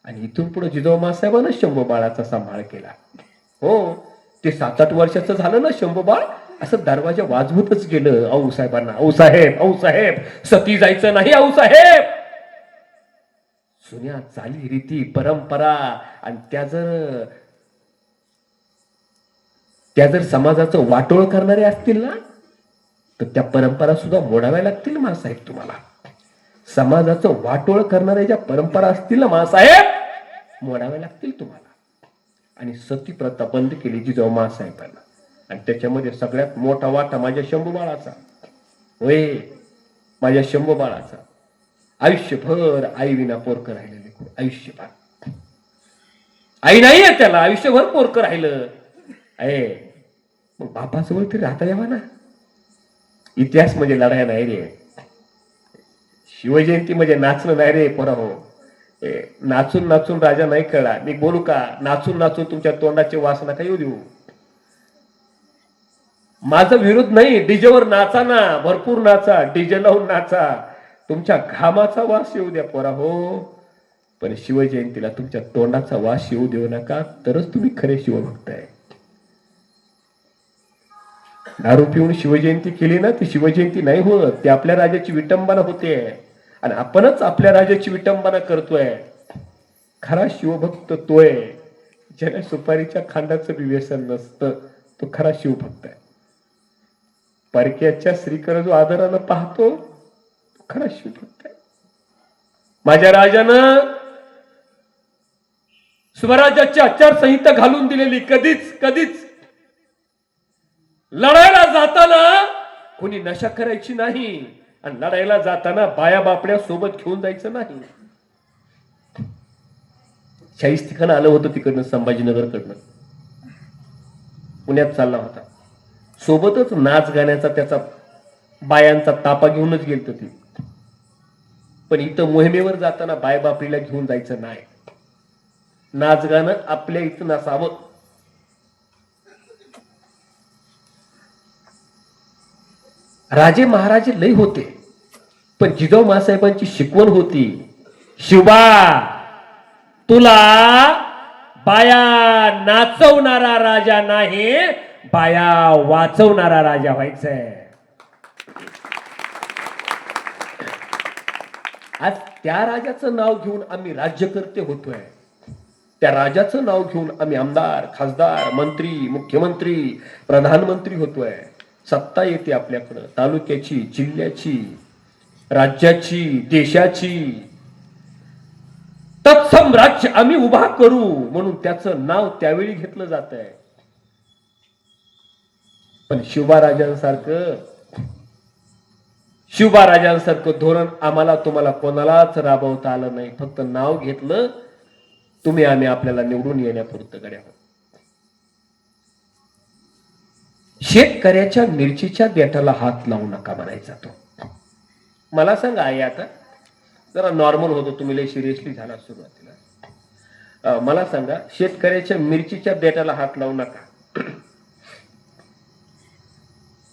आणि इथून पुढे जिजाऊ माँसाहेबांना शंभू बाळाचा सांभाळ केला. हो, ते 7-8 वर्षाचं झालं ना शंभू बाळ, असं दरवाजा वाजवतच गेलं आऊसाहेबांना, आऊसाहेब आऊसाहेब, सती जायचं नाही आऊसाहेब. जुन्या चाली रीती परंपरा आणि त्या जर समाजाचं वाटोळ करणारे असतील ना, तर त्या परंपरा सुद्धा मोडाव्या लागतील माँसाहेब तुम्हाला. समाजाचं वाटोळ करणाऱ्या ज्या परंपरा असतील ना माँसाहेब, मोडाव्या लागतील तुम्हाला. आणि सती प्रथा बंद केली जिजाऊ माँसाहेबांना. आणि त्याच्यामध्ये सगळ्यात मोठा वाटा माझ्या शंभू बाळाचा. होय, माझ्या शंभू बाळाचा. आयुष्यभर आई विना पोरकं राहिलेले, आयुष्यभर आई नाहीये त्याला, आयुष्यभर पोरकं राहिलं आहे. मग बापाजवळ तरी राहता यावा ना. इतिहास म्हणजे लढाया नाही रे, शिवजयंती म्हणजे नाचणं नाही रे पोरा. हो, नाचून नाचून राजा नाही कळला. मी बोलू का, नाचून नाचून तुमच्या तोंडाचे वास नका येऊ देऊ. माझा विरोध नाही, डीजेवर नाचा ना, भरपूर नाचा, डीजे लावून नाचा, तुमच्या घामाचा वास येऊ द्या पोरा हो, पण शिवजयंतीला तुमच्या तोंडाचा वास येऊ देऊ नका, तरच तुम्ही खरे शिवभक्त आहे. दारू पिऊन शिवजयंती केली ना, ती शिवजयंती नाही होत, ती आपल्या राजाची विटंबना होते. आणि आपणच आपल्या राजाची विटंबना करतोय. खरा शिवभक्त तोय ज्याला सुपारीच्या खांडाचं व्यसन नसतं, तो खरा शिवभक्त आहे. परक्याच्या स्त्रीकडे जो आदरानं पाहतो, तो खरा शिवभक्त आहे. माझ्या राजानं स्वराज्याची आचारसंहिता घालून दिलेली, कधीच लढायला जाताना कोणी नशा करायची नाही, आणि लढायला जाताना बाया बापड्या सोबत घेऊन जायचं नाही. शाहिस्तेखान आलं होतं तिकडनं, संभाजीनगरकडनं पुण्यात चालला होता. सोबतच नाच गाण्याचा त्याचा बायांचा तापा घेऊनच गेलतो ती. पण इथं मोहिमेवर जाताना बाय बापडीला घेऊन जायचं नाही. नाच गाणं आपल्या इथं नसावं. राजे महाराजे लय होते, पण जिजाऊ माँसाहेबांची शिकवण होती, शिवा तुला बाया नाचवणारा राजा नाही, बाया वाचवणारा राजा व्हायचंय. आज त्या राजाचं नाव घेऊन आम्ही राज्यकर्ते होतोय, त्या राजाचं नाव घेऊन आम्ही आमदार, खासदार, मंत्री, मुख्यमंत्री, प्रधानमंत्री होतोय. सत्ता येते आपल्याकडं, तालुक्याची, जिल्ह्याची, राज्याची, देशाची. तत्सम राज्य आम्ही उभा करू म्हणून त्याचं नाव त्यावेळी घेतलं जात आहे. पण शिवबा राजांसारखं धोरण आम्हाला तुम्हाला कोणालाच राबवता आलं नाही. फक्त नाव घेतलं, तुम्ही आम्ही आपल्याला निवडून येण्यापुरतं गड्या. शेतकऱ्याच्या मिरचीच्या देठाला हात लावू नका म्हणायचा तो. मला सांगा आई, आता जरा नॉर्मल होतो, तुम्ही लय सिरियसली झाला सुरुवातीला. मला सांगा, शेतकऱ्याच्या मिरचीच्या देठाला हात लावू नका.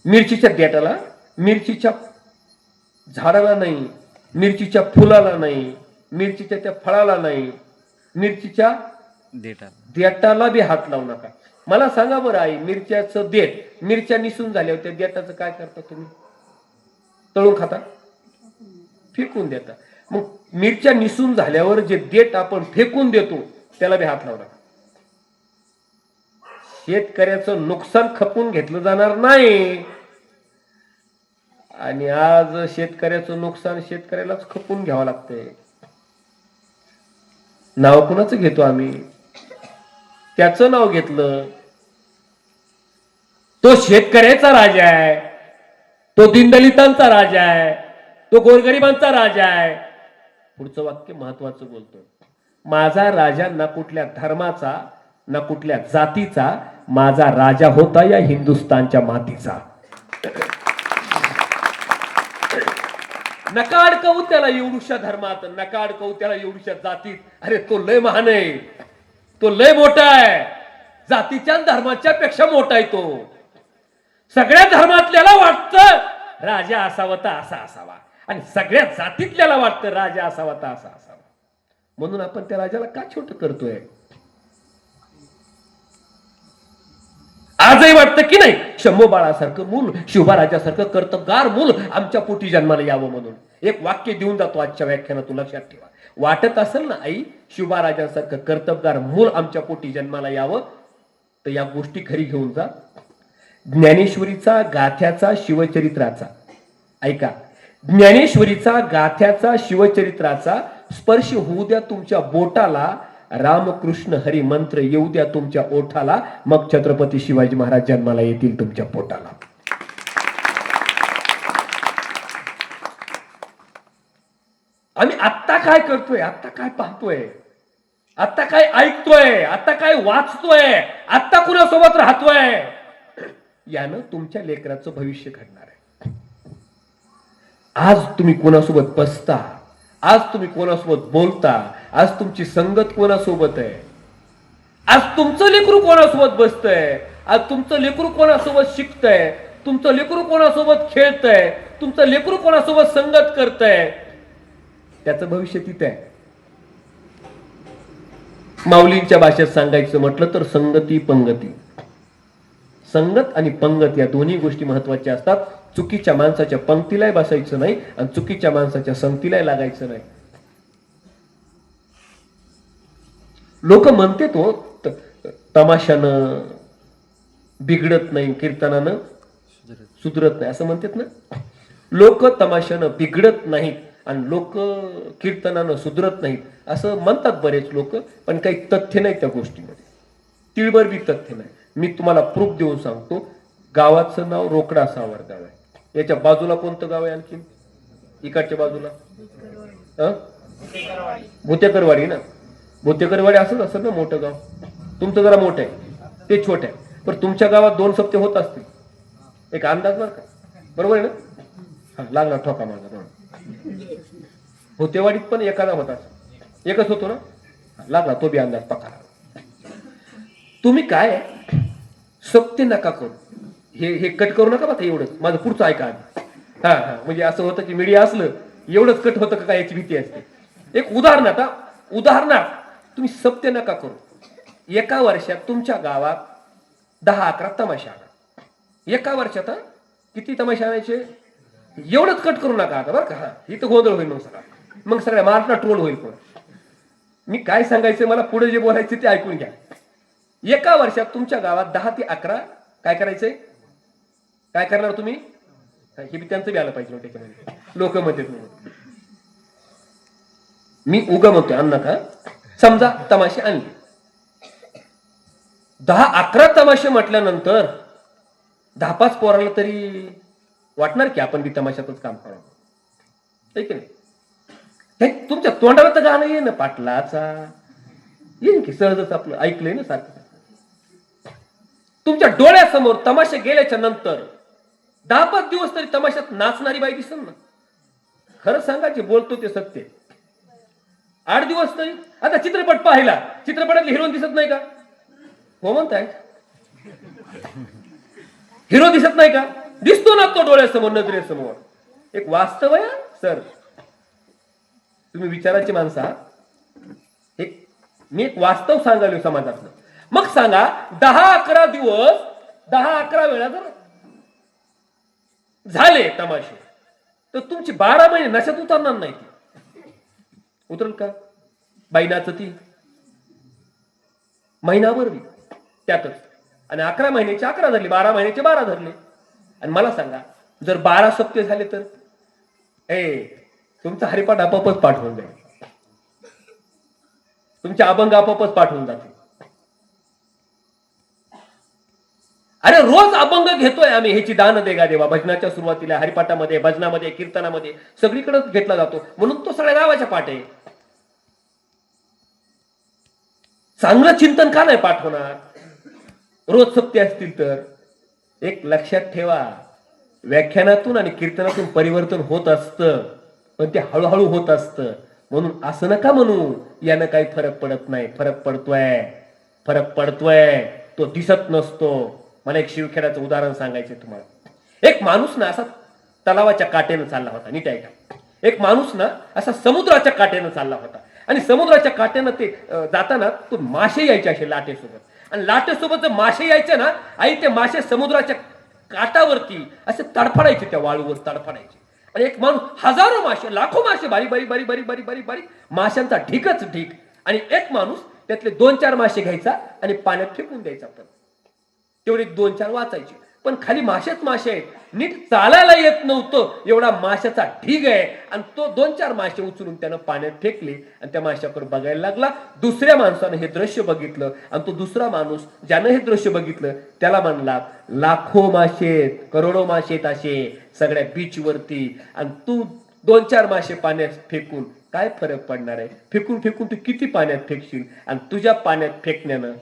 मिरचीच्या देठाला, मिरचीच्या झाडाला नाही, मिरचीच्या फुलाला नाही, मिरचीच्या त्या फळाला नाही, मिरचीच्या देठाला बी हात लावू नका. मला सांगा बरं आई, मिरच्याचं देठ, मिरच्या निसून झाल्या होत्या, देठाचं काय करता तुम्ही? तळून खाता, फेकून देता. मग मिरच्या निसून झाल्यावर जे देठ आपण फेकून देतो त्याला बी हात लावू नका. शेतकऱ्याचं नुकसान खपून घेतलं जाणार नाही. आणि आज शेतकऱ्याचं नुकसान शेतकऱ्यालाच खपून घ्यावं लागतंय. नाव कुणाचं घेतो आम्ही? त्याचं नाव घेतलं. तो शेतकऱ्याचा राजा आहे, तो दीनदलितांचा राजा आहे, तो गोरगरिबांचा राजा आहे. पुढचं वाक्य महत्वाचं बोलतोय. माझा राजा ना कुठल्या धर्माचा ना कुठल्या जातीचा, माझा राजा होता या हिंदुस्थानच्या मातीचा. नका अडकवू त्याला एवढुशा धर्मात, नका अडकवू त्याला एवढुशा जातीत. अरे तो लय महान आहे, तो लय मोठा आहे, जातीच्या धर्माच्या पेक्षा मोठा आहे तो. सगळ्या धर्मातल्याला वाटतं राजा असावा तर असा असावा, आणि सगळ्या जातीतल्याला वाटतं राजा असावा तर असा असावा. म्हणून आपण त्या राजाला का छोट करतोय? आजही वाटतं की नाही, शंभू बाळासारखं मूल, शिवबा राजासारखं कर्तबगार मूल आमच्या पोटी जन्माला यावं म्हणून. एक वाक्य देऊन जातो आजच्या व्याख्यानातून, लक्षात ठेवा. वाटत असेल ना आई, शिवबा राजासारखं कर्तबगार मूल आमच्या पोटी जन्माला यावं, तर या गोष्टी घरी घेऊन जा. ज्ञानेश्वरीचा, गाथ्याचा, शिवचरित्राचा, ऐका, ज्ञानेश्वरीचा, गाथ्याचा, शिवचरित्राचा स्पर्श होऊ द्या तुमच्या बोटाला, रामकृष्ण हरी मंत्र येऊ द्या तुमच्या ओठाला, मग छत्रपती शिवाजी महाराज जन्माला येतील तुमच्या पोटाला. आम्ही आत्ता काय करतोय, आत्ता काय पाहतोय, आत्ता काय ऐकतोय, आत्ता काय वाचतोय, आत्ता कुणासोबत राहतोय, यानं तुमच्या लेकराचं भविष्य घडणार आहे. आज तुम्ही कोणासोबत बसता, आज तुम्ही कोणासोबत बोलता, आज तुमची संगत कोणासोबत आहे, आज तुमचं लेकरू कोणासोबत बसतंय, आज तुमचं लेकरू कोणासोबत शिकतंय, तुमचं लेकरू कोणासोबत खेळतंय, तुमचं लेकरू कोणासोबत संगत करतंय, त्याचं भविष्य तिथे आहे. माऊलींच्या भाषेत सांगायचं म्हटलं तर संगती पंगती. संगत आणि पंगत या दोन्ही गोष्टी महत्वाच्या असतात. चुकीच्या माणसाच्या पंक्तीलाही बसायचं नाही आणि चुकीच्या माणसाच्या संगतीलाही लागायचं नाही. लोक म्हणते तो तमाशानं बिघडत नाही, कीर्तनानं सुधरत नाही, असं म्हणतात ना. लोक तमाशानं बिघडत नाहीत आणि लोक कीर्तनानं सुधरत नाहीत असं म्हणतात बरेच लोक, पण काही तथ्य नाही त्या गोष्टीमध्ये, तिळभर बी तथ्य नाही. मी तुम्हाला प्रूफ देऊन सांगतो. गावाचं नाव रोकडा सावरगाव आहे. याच्या बाजूला कोणतं गाव आहे आणखी? इकडच्या बाजूला भुतेकरवाडी ना. भुतेकरवाडी असंच असेल ना मोठं गाव. तुमचं जरा मोठं आहे, ते छोटं आहे, पण तुमच्या गावात 2 सप्ते होत असतील, एक अंदाज बरं का. बरोबर आहे ना? हा, लागला ठोका माझा. भुतेवाडीत पण एखादा होता, एकच होतो ना, लागला तो बी अंदाज पक्का. तुम्ही काय सत्य नका करू, हे कट करू नका बघा. एवढंच माझं पुढचं ऐका. हा हा, म्हणजे असं होतं की मीडिया असलं एवढंच कट होतं का काय याची भीती असते. एक उदाहरणार्थ तुम्ही सत्य नका करू. एका वर्षात तुमच्या गावात 10-11 तमाशा आणा. एका वर्षात किती तमाशा आणायचे? एवढंच कट करू नका आता बरं का. हा, इथं गोंधळ होईल मग सगळा. मग सगळ्या महाराष्ट्रात ट्रोल होईल पण. मी काय सांगायचं मला पुढे जे बोलायचे ते ऐकून घ्या. एका वर्षात तुमच्या गावात 10 ते 11 काय करायचंय? काय करणार तुम्ही? हे बी त्यांचं बी आलं पाहिजे त्याच्यामध्ये. लोक म्हणतात म्हणून मी उगा म्हणतोय अन्न का. समजा तमाशे आणले 10-11 तमाशे म्हटल्यानंतर 10-5 पोराला तरी वाटणार की आपण बी तमाशातच काम करावं, की नाही? हे तुमच्या तोंडाला तर गाणं ये ना पाटलाचा येईन की सहजच आपलं ऐकलंय ना सारखं. तुमच्या डोळ्यासमोर तमाशे गेल्याच्या नंतर 10-5 दिवस तरी तमाशात नाचणारी बाई दिसल ना. खरं सांगा जे बोलतो ते सत्य. 8 दिवस तरी आता चित्रपट पाहिला, चित्रपटातले हिरोईन दिसत नाही का? हो म्हणताय. हिरो दिसत नाही का? दिसतो ना तो डोळ्यासमोर नजरेसमोर. एक वास्तव आहे सर. तुम्ही विचाराची माणसा. मी एक वास्तव सांगालो समाजातलं. मग सांगा 10-11 दिवस 10-11 वेळा जर झाले तमाशे तर तुमची 12 महिने नशात उतरणार नाही. उतरल का? बाई नाचती महिनाभर त्यातच. आणि 11 महिन्याचे 11 धरले, 12 महिन्याचे 12 धरले. आणि मला सांगा जर 12 सप्ते झाले तर तुमचा हरिपाठ आपोआपच पाठवून जाईल. तुमचे अभंग आपोआपच पाठवून जाते. अरे रोज अभंग घेतोय आम्ही. ह्याची दान देगा देवा भजनाच्या सुरुवातीला, हरिपाठामध्ये, भजनामध्ये, कीर्तनामध्ये सगळीकडे घेतला जातो. म्हणून तो सगळ्या गावाच्या पाठ आहे. चांगलं चिंतन का नाही पाठवणार? रोज सत्य असतील तर. एक लक्षात ठेवा, व्याख्यानातून आणि कीर्तनातून परिवर्तन होत असतं, पण ते हळूहळू होत असतं. म्हणून असं नका म्हणू यानं काही फरक पडत नाही. फरक पडतोय, फरक पडतोय. तो दिसत नसतो. मला एक शिवखेड्याचं उदाहरण सांगायचं तुम्हाला. एक माणूस ना असा तलावाच्या काटेनं चालला होता. नीट ऐका. एक माणूस ना असा समुद्राच्या काटेनं चालला होता. आणि समुद्राच्या काट्यानं ते जाताना तो मासे यायचे असे लाटेसोबत. आणि लाटेसोबत जर मासे यायचे ना, आई ते मासे समुद्राच्या काठावरती असे तडफडायचे, त्या वाळूवर तडफडायचे. आणि एक माणूस हजारो मासे, लाखो मासे, बारी बारी बारी बारी बारी बारी बारी माशांचा ढीकच ढीक. आणि एक माणूस त्यातले 2-4 मासे घ्यायचा आणि पाण्यात फेकून द्यायचा. पण तेवढे 2-4 वाचायचे. पण खाली मासेच मासे आहेत. नीट चालायला येत नव्हतं एवढा माशाचा ढीग आहे. आणि तो 2-4 मासे उचलून त्यानं पाण्यात फेकले आणि त्या माशाकडे बघायला लागला. दुसऱ्या माणसानं हे दृश्य बघितलं आणि तो दुसरा माणूस ज्यानं हे दृश्य बघितलं त्याला म्हणला, लाखो मासे, करोडो मासे असे सगळ्या बीच वरती, आणि तू 2-4 मासे पाण्यात फेकून काय फरक पडणार आहे? फेकून फेकून तू किती पाण्यात फेकशील? आणि तुझ्या पाण्यात फेकण्यानं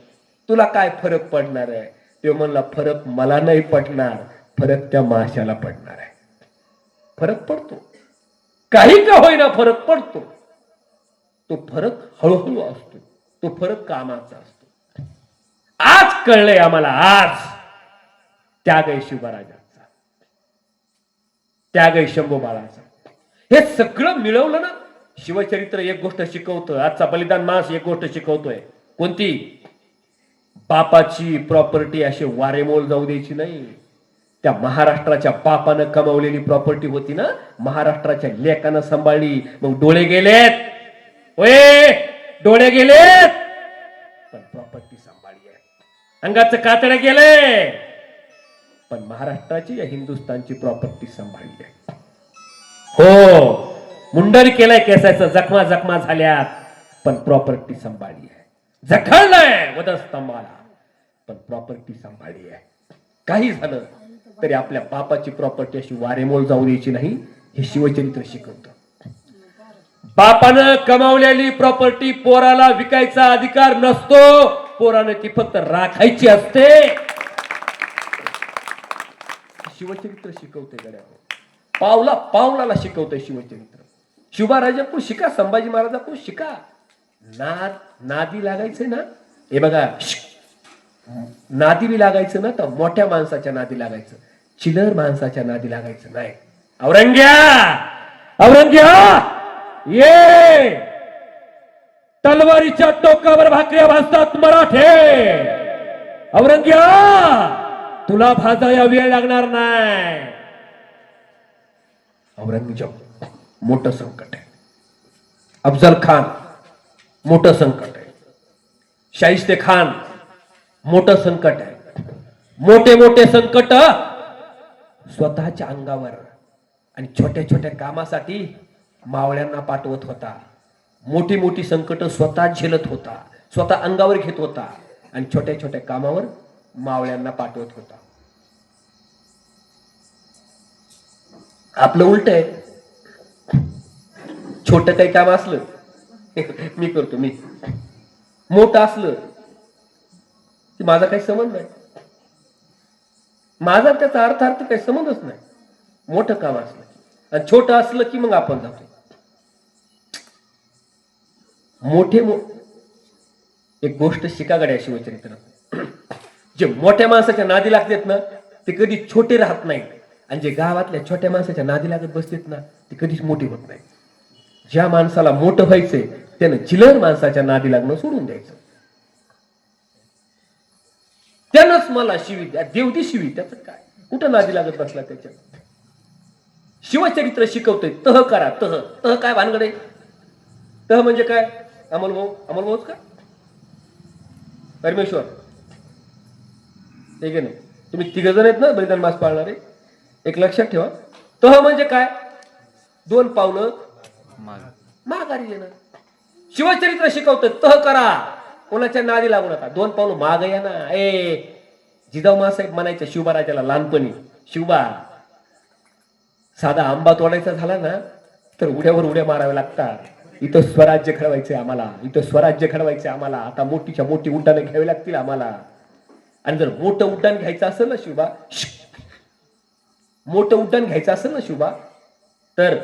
तुला काय फरक पडणार आहे? ते म्हणला, फरक मला नाही पडणार, फरक त्या माशाला पडणार आहे. फरक पडतो, काही का होईना फरक पडतो. तो फरक हळूहळू असतो. तो फरक कामाचा असतो. आज कळलंय आम्हाला. आज त्याग आहे शिवराजांचा, त्याग आहे शंभू बाळाचा. हे सगळं मिळवलं ना. शिवचरित्र एक गोष्ट शिकवतं. आजचा बलिदान मास एक गोष्ट शिकवतोय. कोणती? बापाची प्रॉपर्टी अशी वारेमोल जाऊ द्यायची नाही. त्या महाराष्ट्राच्या बापानं कमावलेली प्रॉपर्टी होती ना, महाराष्ट्राच्या लेकानं सांभाळली. मग डोळे गेलेत, होय डोळे गेलेत, पण प्रॉपर्टी सांभाळली आहे. अंगाचं कातडं गेले, पण महाराष्ट्राची या हिंदुस्थानची प्रॉपर्टी सांभाळली आहे. हो, मुंडन केलंय केसाचं, जखमा जखमा झाल्यात, पण प्रॉपर्टी सांभाळली आहे. जखळलंय वधस्तंभाला, पण प्रॉपर्टी सांभाळली आहे. काही झालं तरी आपल्या बापाची प्रॉपर्टी अशी वारेमोल जाऊ द्यायची नाही, हे शिवचरित्र शिकवतं. बापानं कमावलेली प्रॉपर्टी पोराला विकायचा अधिकार नसतो. पोरानं ती फक्त राखायची असते. शिवचरित्र शिकवते गड्या. पावला पावलाला शिकवतंय शिवचरित्र. शिवराजांकडून शिका, संभाजी महाराजांकडून शिका. नादी लागायचंय ना, हे बघा, नादी बी लागायचं ना तर मोठ्या माणसाच्या नादी लागायचं, चिलर माणसाच्या नादी लागायचं नाही. औरंग्या, औरंग्या ये, तलवारीच्या टोकावर भाकऱ्या भाजतात मराठे. औरंग्या, तुला भाजाया वेळ लागणार नाही. औरंगजेब मोठं संकट आहे. अफजल खान मोठं संकट आहे. शाहिस्ते खान मोठं संकट आहे. मोठे मोठे संकट स्वतःच्या अंगावर आणि छोट्या छोट्या कामासाठी मावळ्यांना पाठवत होता. मोठी मोठी संकट स्वतः झेलत होता, स्वतः अंगावर घेत होता आणि छोट्या छोट्या कामावर मावळ्यांना पाठवत होता. आपलं उलट आहे. छोट काही काम असलं मी करतो, मी मोठं असलं की माझा काही संबंध नाही. माझा त्याचा अर्थार्थ काही संबंधच नाही. मोठं काम असलं आणि छोटं असलं की मग आपण जातो. एक गोष्ट शिका गड्या शिवचरित्रात. जे मोठ्या माणसाच्या नादी लागतात ना ते कधी छोटे राहत नाहीत आणि जे गावातल्या छोट्या माणसाच्या नादी लागत बसतात ना ते कधीच मोठी होत नाही. ज्या माणसाला मोठं व्हायचंय त्यानं चिल्लर माणसाच्या नादी लागणं सोडून द्यायचं. त्यानंच मला शिवी द्या, देवदी शिवी, त्याचं काय कुठं नादी लागत बसला त्याच्या. शिवचरित्र शिकवतोय तह करा. तह तह काय भानगड आहे? तह म्हणजे काय? अमलभाऊच का? परमेश्वर ठीक आहे नाही, तुम्ही तिघ जण आहेत ना बलिदान मास पाळणारे. एक लक्षात ठेवा, तह म्हणजे काय? 2 पावलं माघारी येणं. शिवचरित्र शिकवतं तह करा, कोणाच्या नादी लागू नका. 2 पावलं माग या ना. जिजाऊ मासाहेब म्हणायचे शिवबा राजाला लहानपणी, शिवबा साधा आंबा तोडायचा झाला ना तर उड्यावर उड्या माराव्या लागतात. इथं स्वराज्य घडवायचे आम्हाला, इथं स्वराज्य घडवायचे आम्हाला. आता मोठीच्या मोठी उड्डाणं घ्यावी लागतील आम्हाला. आणि जर मोठं उड्डाण घ्यायचं असेल ना शिवबा, मोठं उड्डाण घ्यायचं असेल ना शिवबा, तर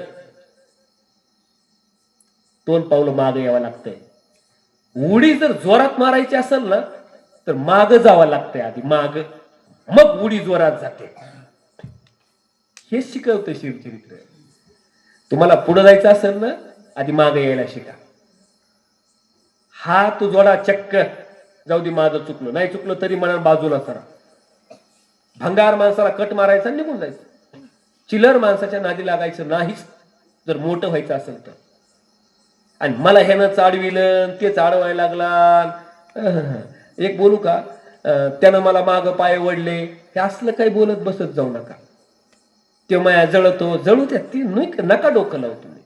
2 पावलं मागे यावं लागतंय. उडी जर जोरात मारायची असेल ना तर माग जावं लागतंय आधी, माग, मग उडी जोरात जाते. हे शिकवतं शिवचरित्र. तुम्हाला पुढे जायचं असेल ना आधी मागे यायला शिका. हात जोडा चक्क, जाऊ दे माझं चुकलं, नाही चुकलं तरी म्हणा बाजूला सरा. भंगार माणसाला कट मारायचा निघून जायचं. चिल्लर माणसाच्या नादी लागायचं नाहीच जर मोठं व्हायचं असेल तर. आणि मला ह्यानं चाडविलं ते चाडवायला लागला. एक बोलू का, त्यानं मला माग पाय वडले, हे असलं काही बोलत बसत जाऊ नका. ते माया जळतो, जळू द्या, ती नका डोकं लावू तुम्ही.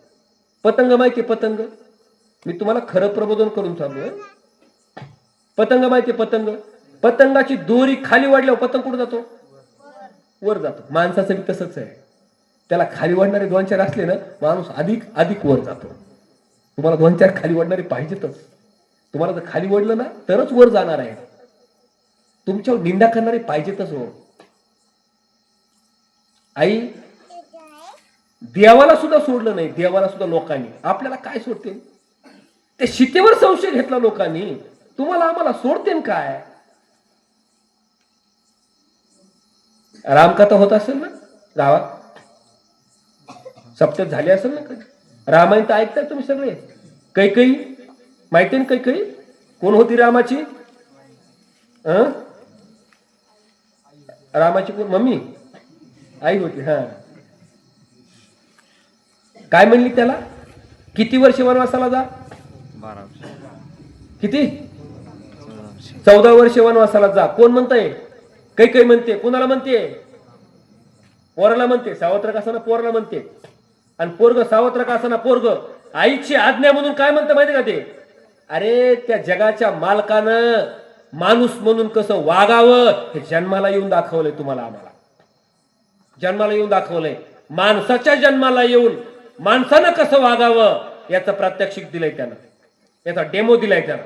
पतंग माहिती पतंग, मी तुम्हाला खरं प्रबोधन करून चालू. पतंग माहिती पतंग, पतंगाची दोरी खाली वाढल्यावर पतंग कुठं जातो? वर जातो. माणसाचं बी तसंच आहे. त्याला खाली वाढणारे 2-4 असले ना माणूस अधिक अधिक वर जातो. तुम्हाला 2-4 खाली वाढणारे पाहिजेतच. तुम्हाला जर खाली वाढलं ना तरच वर जाणार आहे. तुमच्यावर निंदा करणारे पाहिजेतच हो. आई देवाला सुद्धा सोडलं नाही, देवाला सुद्धा लोकांनी. आपल्याला काय सोडते? ते सीतेवर संशय घेतला लोकांनी, तुम्हाला आम्हाला सोडते काय? रामकथा होत असेल ना गावात, सप्त्यात झाली असेल ना कधी. रामायण तर ऐकताय तुम्ही सगळे. कैकई माहिती ना? कैकई कोण होती रामाची? रामाची कोण? मम्मी, आई होती. हा, काय म्हणली त्याला? किती वर्ष वनवासाला जा? 12 वर्ष. किती? 14 वर्ष वनवासाला जा. कोण म्हणताय? कैकई म्हणते. कोणाला म्हणते? पोराला म्हणते. सावत्र कासाना पोराला म्हणते. आणि पोरग सावत्र कासाना पोरग. आईची आज्ञा म्हणून काय म्हणतं माहिती का ते? अरे त्या जगाच्या मालकानं माणूस म्हणून कसं वागावं हे जन्माला येऊन दाखवलंय तुम्हाला, आम्हाला जन्माला येऊन दाखवलंय. माणसाच्या जन्माला येऊन माणसानं कसं वागावं याचं प्रात्यक्षिक दिलंय त्यानं, याचा डेमो दिलाय त्यानं.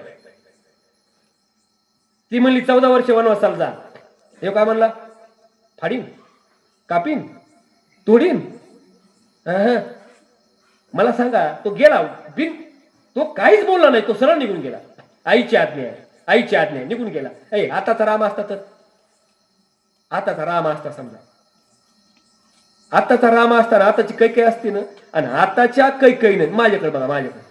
ती म्हणली 14 वर्ष वनवासाला जा. हे काय म्हणला? फाडीन, कापीन, तोडीन. मला सांगा, तो गेला बिन, तो काहीच बोलला नाही, तो सरळ निघून गेला. आईची आज्ञा आहे, आईची आज्ञा आहे, निघून गेला. आताचा राम असता तर, आताचा राम असता समजा, आताचा राम असताना आताची कैकई असती ना, आणि आताच्या कैकईने माझ्याकडे बघा, माझ्याकडे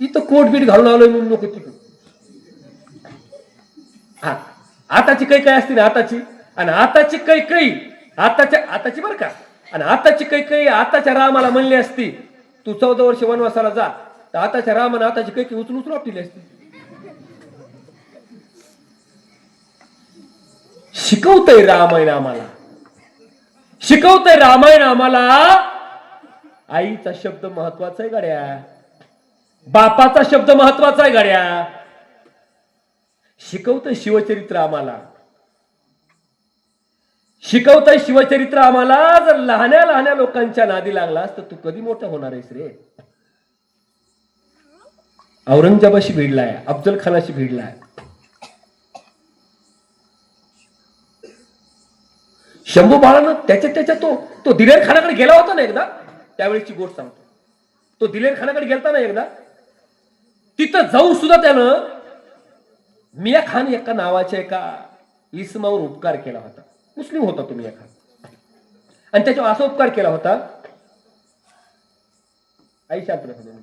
इथं कोट बीट घालून आलोय म्हणून नको तिकडून. हा, आताची कैकई असते ना आताची, आणि आताची कैकई आताची बरं का. आणि आताची काही आताच्या रामाला म्हणली असती तू 14 वर्ष वनवासाला जा, तर आताच्या रामाने आताची काही उचलून उचलून आपली असती. शिकवतय रामायण आम्हाला, शिकवतय रामायण आम्हाला. आईचा शब्द महत्वाचा आहे गाड्या, बापाचा शब्द महत्वाचा आहे गाड्या. शिकवतय शिवचरित्र आम्हाला, शिकवतय शिवचरित्र आम्हाला. जर लहान्या लहान्या लोकांच्या नादी लागलास तर तू कधी मोठा होणार आहेस रे. औरंगजेबाशी भिडलाय, अफजल खानाशी भिडलाय. शंभू बाळानं त्याच्या तो दिलेर खानाकडे गेला होता ना एकदा, त्यावेळेची गोष्ट सांगतो. तो दिलेर खानाकडे गेलता ना एकदा, तिथं जाऊन सुद्धा त्यानं मिया खान एका नावाच्या एका इसमावर उपकार केला होता. मुस्लिम होता तो मिया खान, आणि त्याच्यावर असा उपकार केला होता. आई शांत राहा.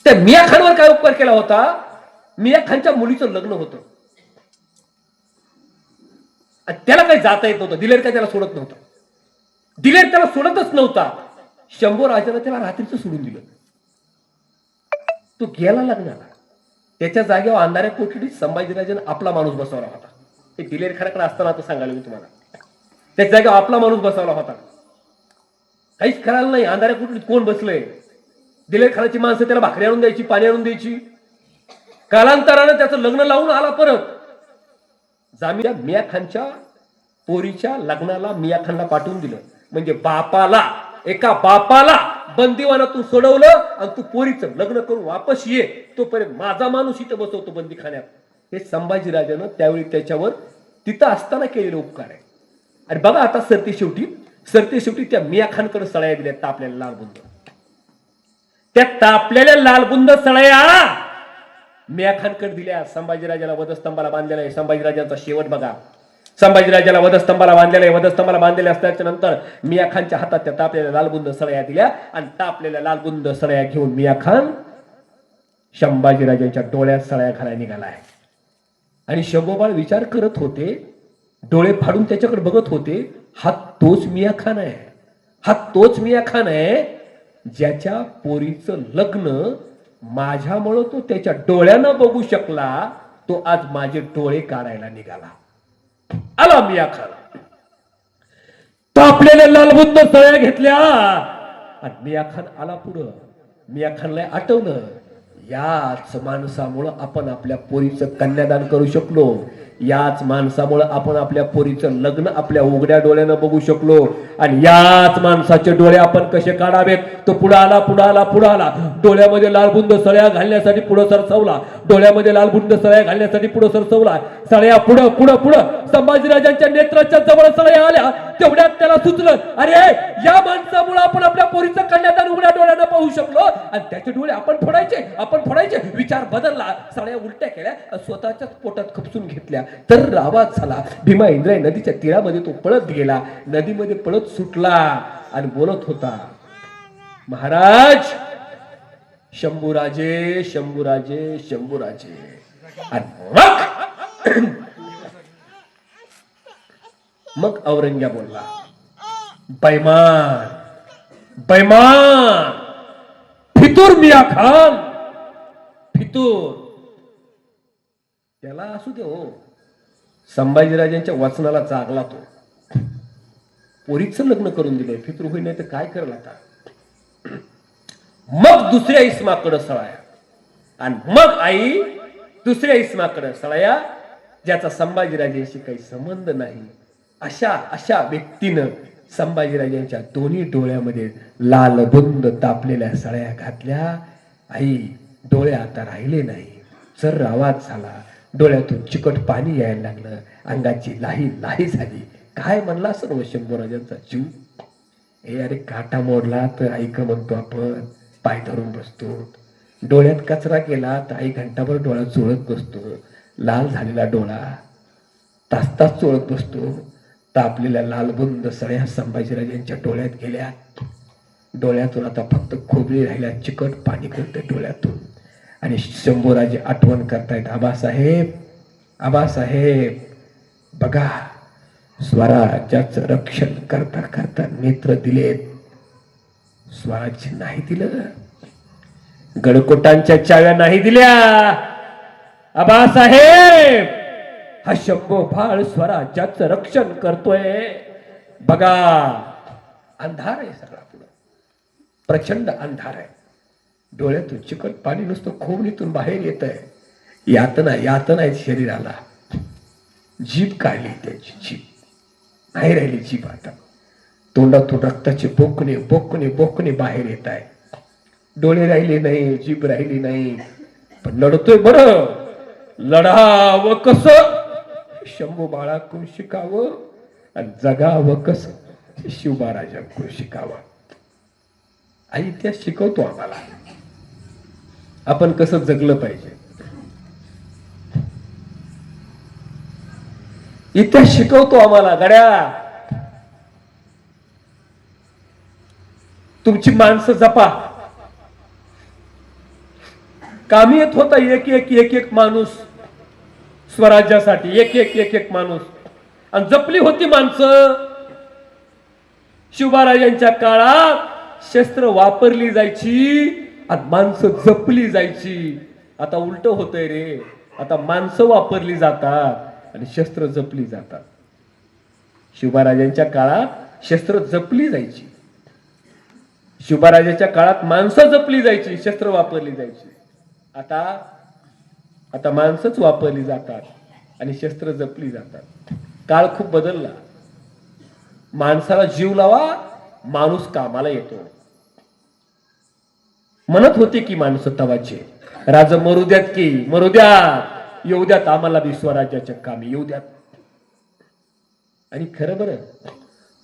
त्या मिया खानवर काय उपकार केला होता. मिया खानच्या मुलीचं लग्न होतं, त्याला काही जाता येत नव्हतं. दिलेर काय त्याला सोडत नव्हता, दिलेर त्याला सोडतच नव्हता. शंभू राजानं त्याला रात्रीचं सोडून दिलं. तो गेला लग्नाला, त्याच्या जागेवर अंधाऱ्या कोठडीत संभाजीराजानं आपला माणूस बसवला होता. ते दिलेर खानाकडे असताना आता सांगायला मी तुम्हाला, त्याच्या जागेवर आपला माणूस बसवला होता. काहीच करायला नाही. अंधाऱ्या कोठडीत कोण बसलंय. दिलेर खानाची माणसं त्याला भाकरी आणून द्यायची, पाणी आणून द्यायची. कालांतरानं त्याचं लग्न लावून आला परत. जामीन मिया खानच्या पोरीच्या लग्नाला मिया खानला पाठवून दिलं. म्हणजे बापाला, एका बापाला बंदिवानातून सोडवलं आणि तू पोरीचं लग्न करून वापस ये, तोपर्यंत माझा माणूस इथं बसवतो बंदीखान्यात. हे संभाजीराजानं त्यावेळी त्याच्यावर तिथं असताना केलेले उपकार आहे. आणि बघा आता सरते शेवटी त्या मिया खानकडे सळया दिल्या तापलेल्या लालबुंद. त्या तापलेल्या लालबुंद सळया मिया खानकडे दिल्या. संभाजीराजाला वधस्तंभाला बांधलेला आहे. संभाजीराजांचा शेवट बघा. संभाजीराजाला वधस्तंभाला बांधलेला आहे. वधस्तंभाला बांधलेल्या असल्याच्या नंतर मिया खानच्या हातात त्या तापलेल्या लालबुंद सळया दिल्या आणि तापलेल्या लालबुंद सळया घेऊन मिया खान संभाजीराजांच्या डोळ्यात सळया घालायला निघालाय. आणि शंभूबाळ विचार करत होते, डोळे फाडून त्याच्याकडे बघत होते. हा तोच मिया खान आहे, हा तोच मिया खान आहे ज्याच्या पोरीचं लग्न माझ्यामुळं तो त्याच्या डोळ्यानं बघू शकला. तो आज माझे डोळे काढायला निघाला. आला मिया खान. तापलेल्या लालबुंद सळया घेतल्या आणि मिया खान आला पुढं. मिया खानला आठवलं, याच माणसामुळं आपण आपल्या पोरीचं कन्यादान करू शकलो. याच माणसामुळं आपण आपल्या पोरीचं लग्न आपल्या उघड्या डोळ्यानं बघू शकलो. आणि याच माणसाचे डोळे आपण कसे काढावेत. तो पुढे आला. डोळ्यामध्ये लालबुंद सळया घालण्यासाठी पुढे सरसवला. डोळ्यामध्ये लालबुंद सळया घालण्यासाठी पुढे सरसवला. सळया पुढं संभाजीराजांच्या नेत्राच्या जवळ सळया आल्या. तेवढ्यात त्याला सुचलं, अरे या माणसामुळे आपण आपल्या पोरीचं कन्यादान उघड्या डोळ्यानं पाहू शकलो आणि त्याचे डोळे आपण फोडायचे. विचार बदलला. सळया उलट्या केल्या, स्वतःच्याच पोटात खपसून घेतल्या. तर आवाज झाला. भीमा इंद्रायणी नदीच्या तीरामध्ये तो पळत गेला. नदीमध्ये पळत सुटला आणि बोलत होता, महाराज शंभूराजे. आणि मग औरंग्या बोलला, बैमान फितूर मिया खान, फितूर. त्याला असू दे हो, संभाजीराजांच्या वचनाला जागला तो. पोरीचं लग्न करून दिलंय, फितूर होईल नाही तर काय करेल आता. मग दुसऱ्या इस्माकडे सळया आणि मग आई दुसऱ्या इस्माकडे सळया, ज्याचा संभाजीराजांशी काही संबंध नाही. अशा व्यक्तीनं संभाजीराजांच्या दोन्ही डोळ्यामध्ये लालबुंद तापलेल्या सळया घातल्या. आई डोळे आता राहिले नाही. जर आवाज झाला. डोळ्यातून चिकट पाणी यायला लागलं. अंगाची लाही झाली. काय म्हणला सर्व शंभूराजांचा जीव. अरे काटा मोडला तर ऐक म्हणतो आपण, पाय धरून बसतो. डोळ्यात कचरा गेला तर आई घंटाभर डोळा चोळत बसतो. लाल झालेला डोळा तास चोळत बसतो. तापलेल्या लालबुंद सळया संभाजीराजांच्या डोळ्यात गेल्या. डोळ्यातून आता फक्त खोबरी राहिल्या. चिकट पाणी करते डोळ्यातून. आणि शंभूराजे आठवण करतायत, आबासाहेब आबासाहेब बघा, स्वराज्याचं रक्षण करता करता नेत्र दिलेत, स्वराज्य नाही दिलं, गडकोटांच्या चाव्या नाही दिल्या. आबासाहेब, हा शंभू बाळ स्वराज्याचं रक्षण करतोय. बघा, अंधार आहे सगळा पुढं, प्रचंड अंधार आहे. डोळ्यातून चिकट पाणी नुसतं खोबणीतून बाहेर येत आहे. यातना यातना आहे शरीराला. जीभ काढली त्याची, जीभ नाही राहिली जीभ आता. तोंडातून रक्ताचे बोकणे बोकणे बोकणे बाहेर येत आहे. डोळे राहिले नाही, जीभ राहिली नाही, पण लढतोय बरं. लढावं कस, शंभू बाळाकडून शिकावं, आणि जगावं कस, शिवबा राजाकडून शिकावं. आई इतिहास शिकवतो आम्हाला आपण कसं जगलं पाहिजे. इतिहास शिकवतो आम्हाला. गड्या, तुमची माणसं जपा. कामी येत होता एक एक एक एक माणूस स्वराज्यासाठी, एक एक एक एक माणूस, आणि जपली होती माणसं. शिवबाराजांच्या काळात शस्त्र वापरली जायची आणि माणसं जपली जायची. आता उलट होतंय रे, आता माणसं वापरली जातात आणि शस्त्र जपली जातात. शिवबाराजांच्या काळात शस्त्र जपली जायची, शिवबाराजांच्या काळात माणसं जपली जायची, शस्त्र वापरली जायची. आता आता माणसंच वापरली जातात आणि शस्त्र जपली जातात. काळ खूप बदलला. माणसाला जीव लावा, माणूस कामाला येतो. म्हणत होते की माणसं तवाचे, राजा मरू द्यात की मरू द्यात, येऊ द्यात आम्हाला बी स्वराज्याच्या कामी येऊ द्यात. आणि खरं बरं,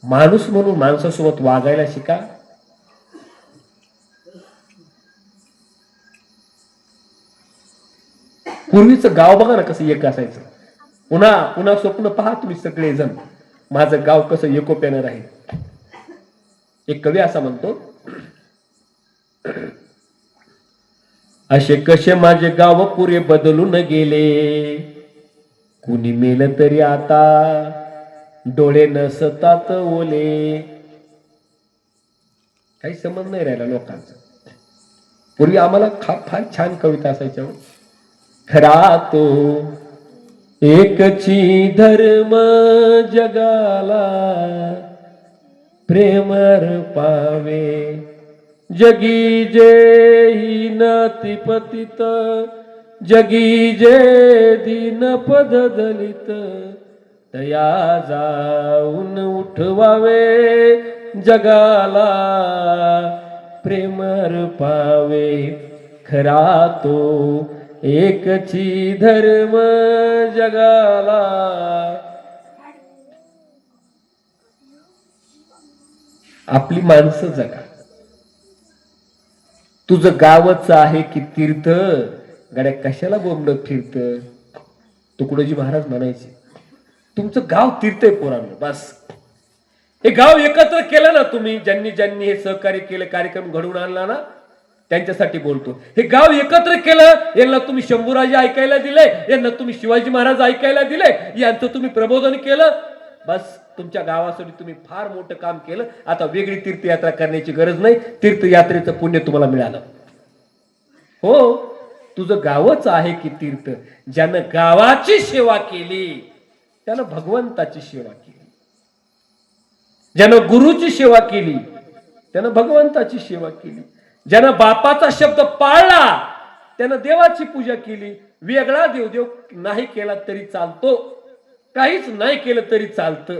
माणूस म्हणून माणसासोबत वागायला शिका. पूर्वीचं गाव बघा ना कसं एक असायचं. पुन्हा पुन्हा स्वप्न पहा तुम्ही सगळेजण, माझं गाव कसं एकोप्यानं राहील. एक कवी असा म्हणतो, असे कसे माझे गाव पुरे बदलून गेले, कुणी मेलं तरी आता डोळे नसतात ओले. काही समज नाही राहिला लोकांचा. पूर्वी आम्हाला फार छान कविता असायच्या. खरा तो एकची धर्म जगाला, प्रेमर पावे जगी जे हीन पतित, जगी जे दीन पद दलित, तया जाऊन उठवावे जगाला, प्रेमर पावे. खरा तो एकची धर्म जगाला. आपली माणसं जगा. तुझं गावच आहे की तीर्थ, गाड्या कशाला बोंबडत फिरत. तुकडोजी महाराज म्हणायचे, तुमचं गाव तीर्थ आहे पोरांनो. बस हे गाव एकत्र केलं ना तुम्ही, ज्यांनी ज्यांनी हे सहकार्य केलं, कार्यक्रम घडवून आणला ना, त्यांच्यासाठी बोलतो. हे गाव एकत्र केलं, यांना तुम्ही शंभूराजे ऐकायला दिले, यांना तुम्ही शिवाजी महाराज ऐकायला दिले, यांचं तुम्ही प्रबोधन केलं. बस तुमच्या गावासाठी तुम्ही फार मोठं काम केलं. आता वेगळी तीर्थयात्रा करण्याची गरज नाही. तीर्थयात्रेचं पुण्य तुम्हाला मिळालं. हो, तुझं गावच आहे की तीर्थ. ज्यानं गावाची सेवा केली त्यानं भगवंताची सेवा केली. ज्यानं गुरुची सेवा केली त्यानं भगवंताची सेवा केली. ज्यानं बापाचा शब्द पाळला त्यानं देवाची पूजा केली. वेगळा देवदेव नाही केला तरी चालतो, काहीच नाही केलं तरी चालतं.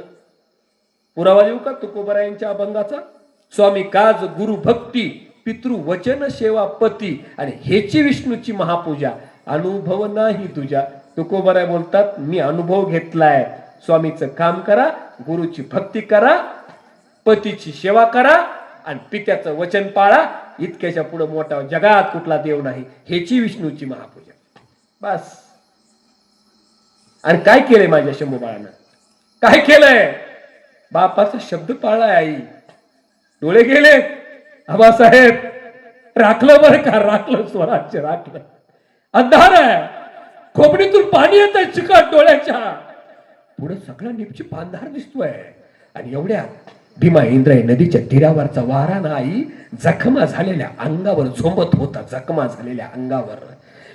पुरावा देऊ का तुकोबरायांच्या अभंगाचा? स्वामी काज गुरु भक्ती, पितृ वचन सेवा पती, आणि हेची विष्णूची महापूजा, अनुभव नाही तुझ्या. तुकोबराय बोलतात, मी अनुभव घेतलाय. स्वामीचं काम करा, गुरुची भक्ती करा, पतीची सेवा करा, आणि पित्याचं वचन पाळा. इतक्याच्या पुढे मोठा जगात कुठला देव नाही. हेची विष्णूची महापूजा. बस. आणि काय केलंय माझ्या शंभू बाळानं? काय केलंय? बापाचा शब्द पाळलाय. आई डोळे गेले. आबासाहेब राखलं बरं का, राखलं स्वराज्य, राखलं. अंधार आहे, खोबणीतून पाणी येत आहे चिकट डोळ्याच्या, पुढे सगळा निपची पांधार दिसतोय. आणि एवढ्या भीमा इंद्रायणी नदीच्या तीरावरचा वारा नाही जखमा झालेल्या अंगावर झोंबत होता. जखमा झालेल्या अंगावर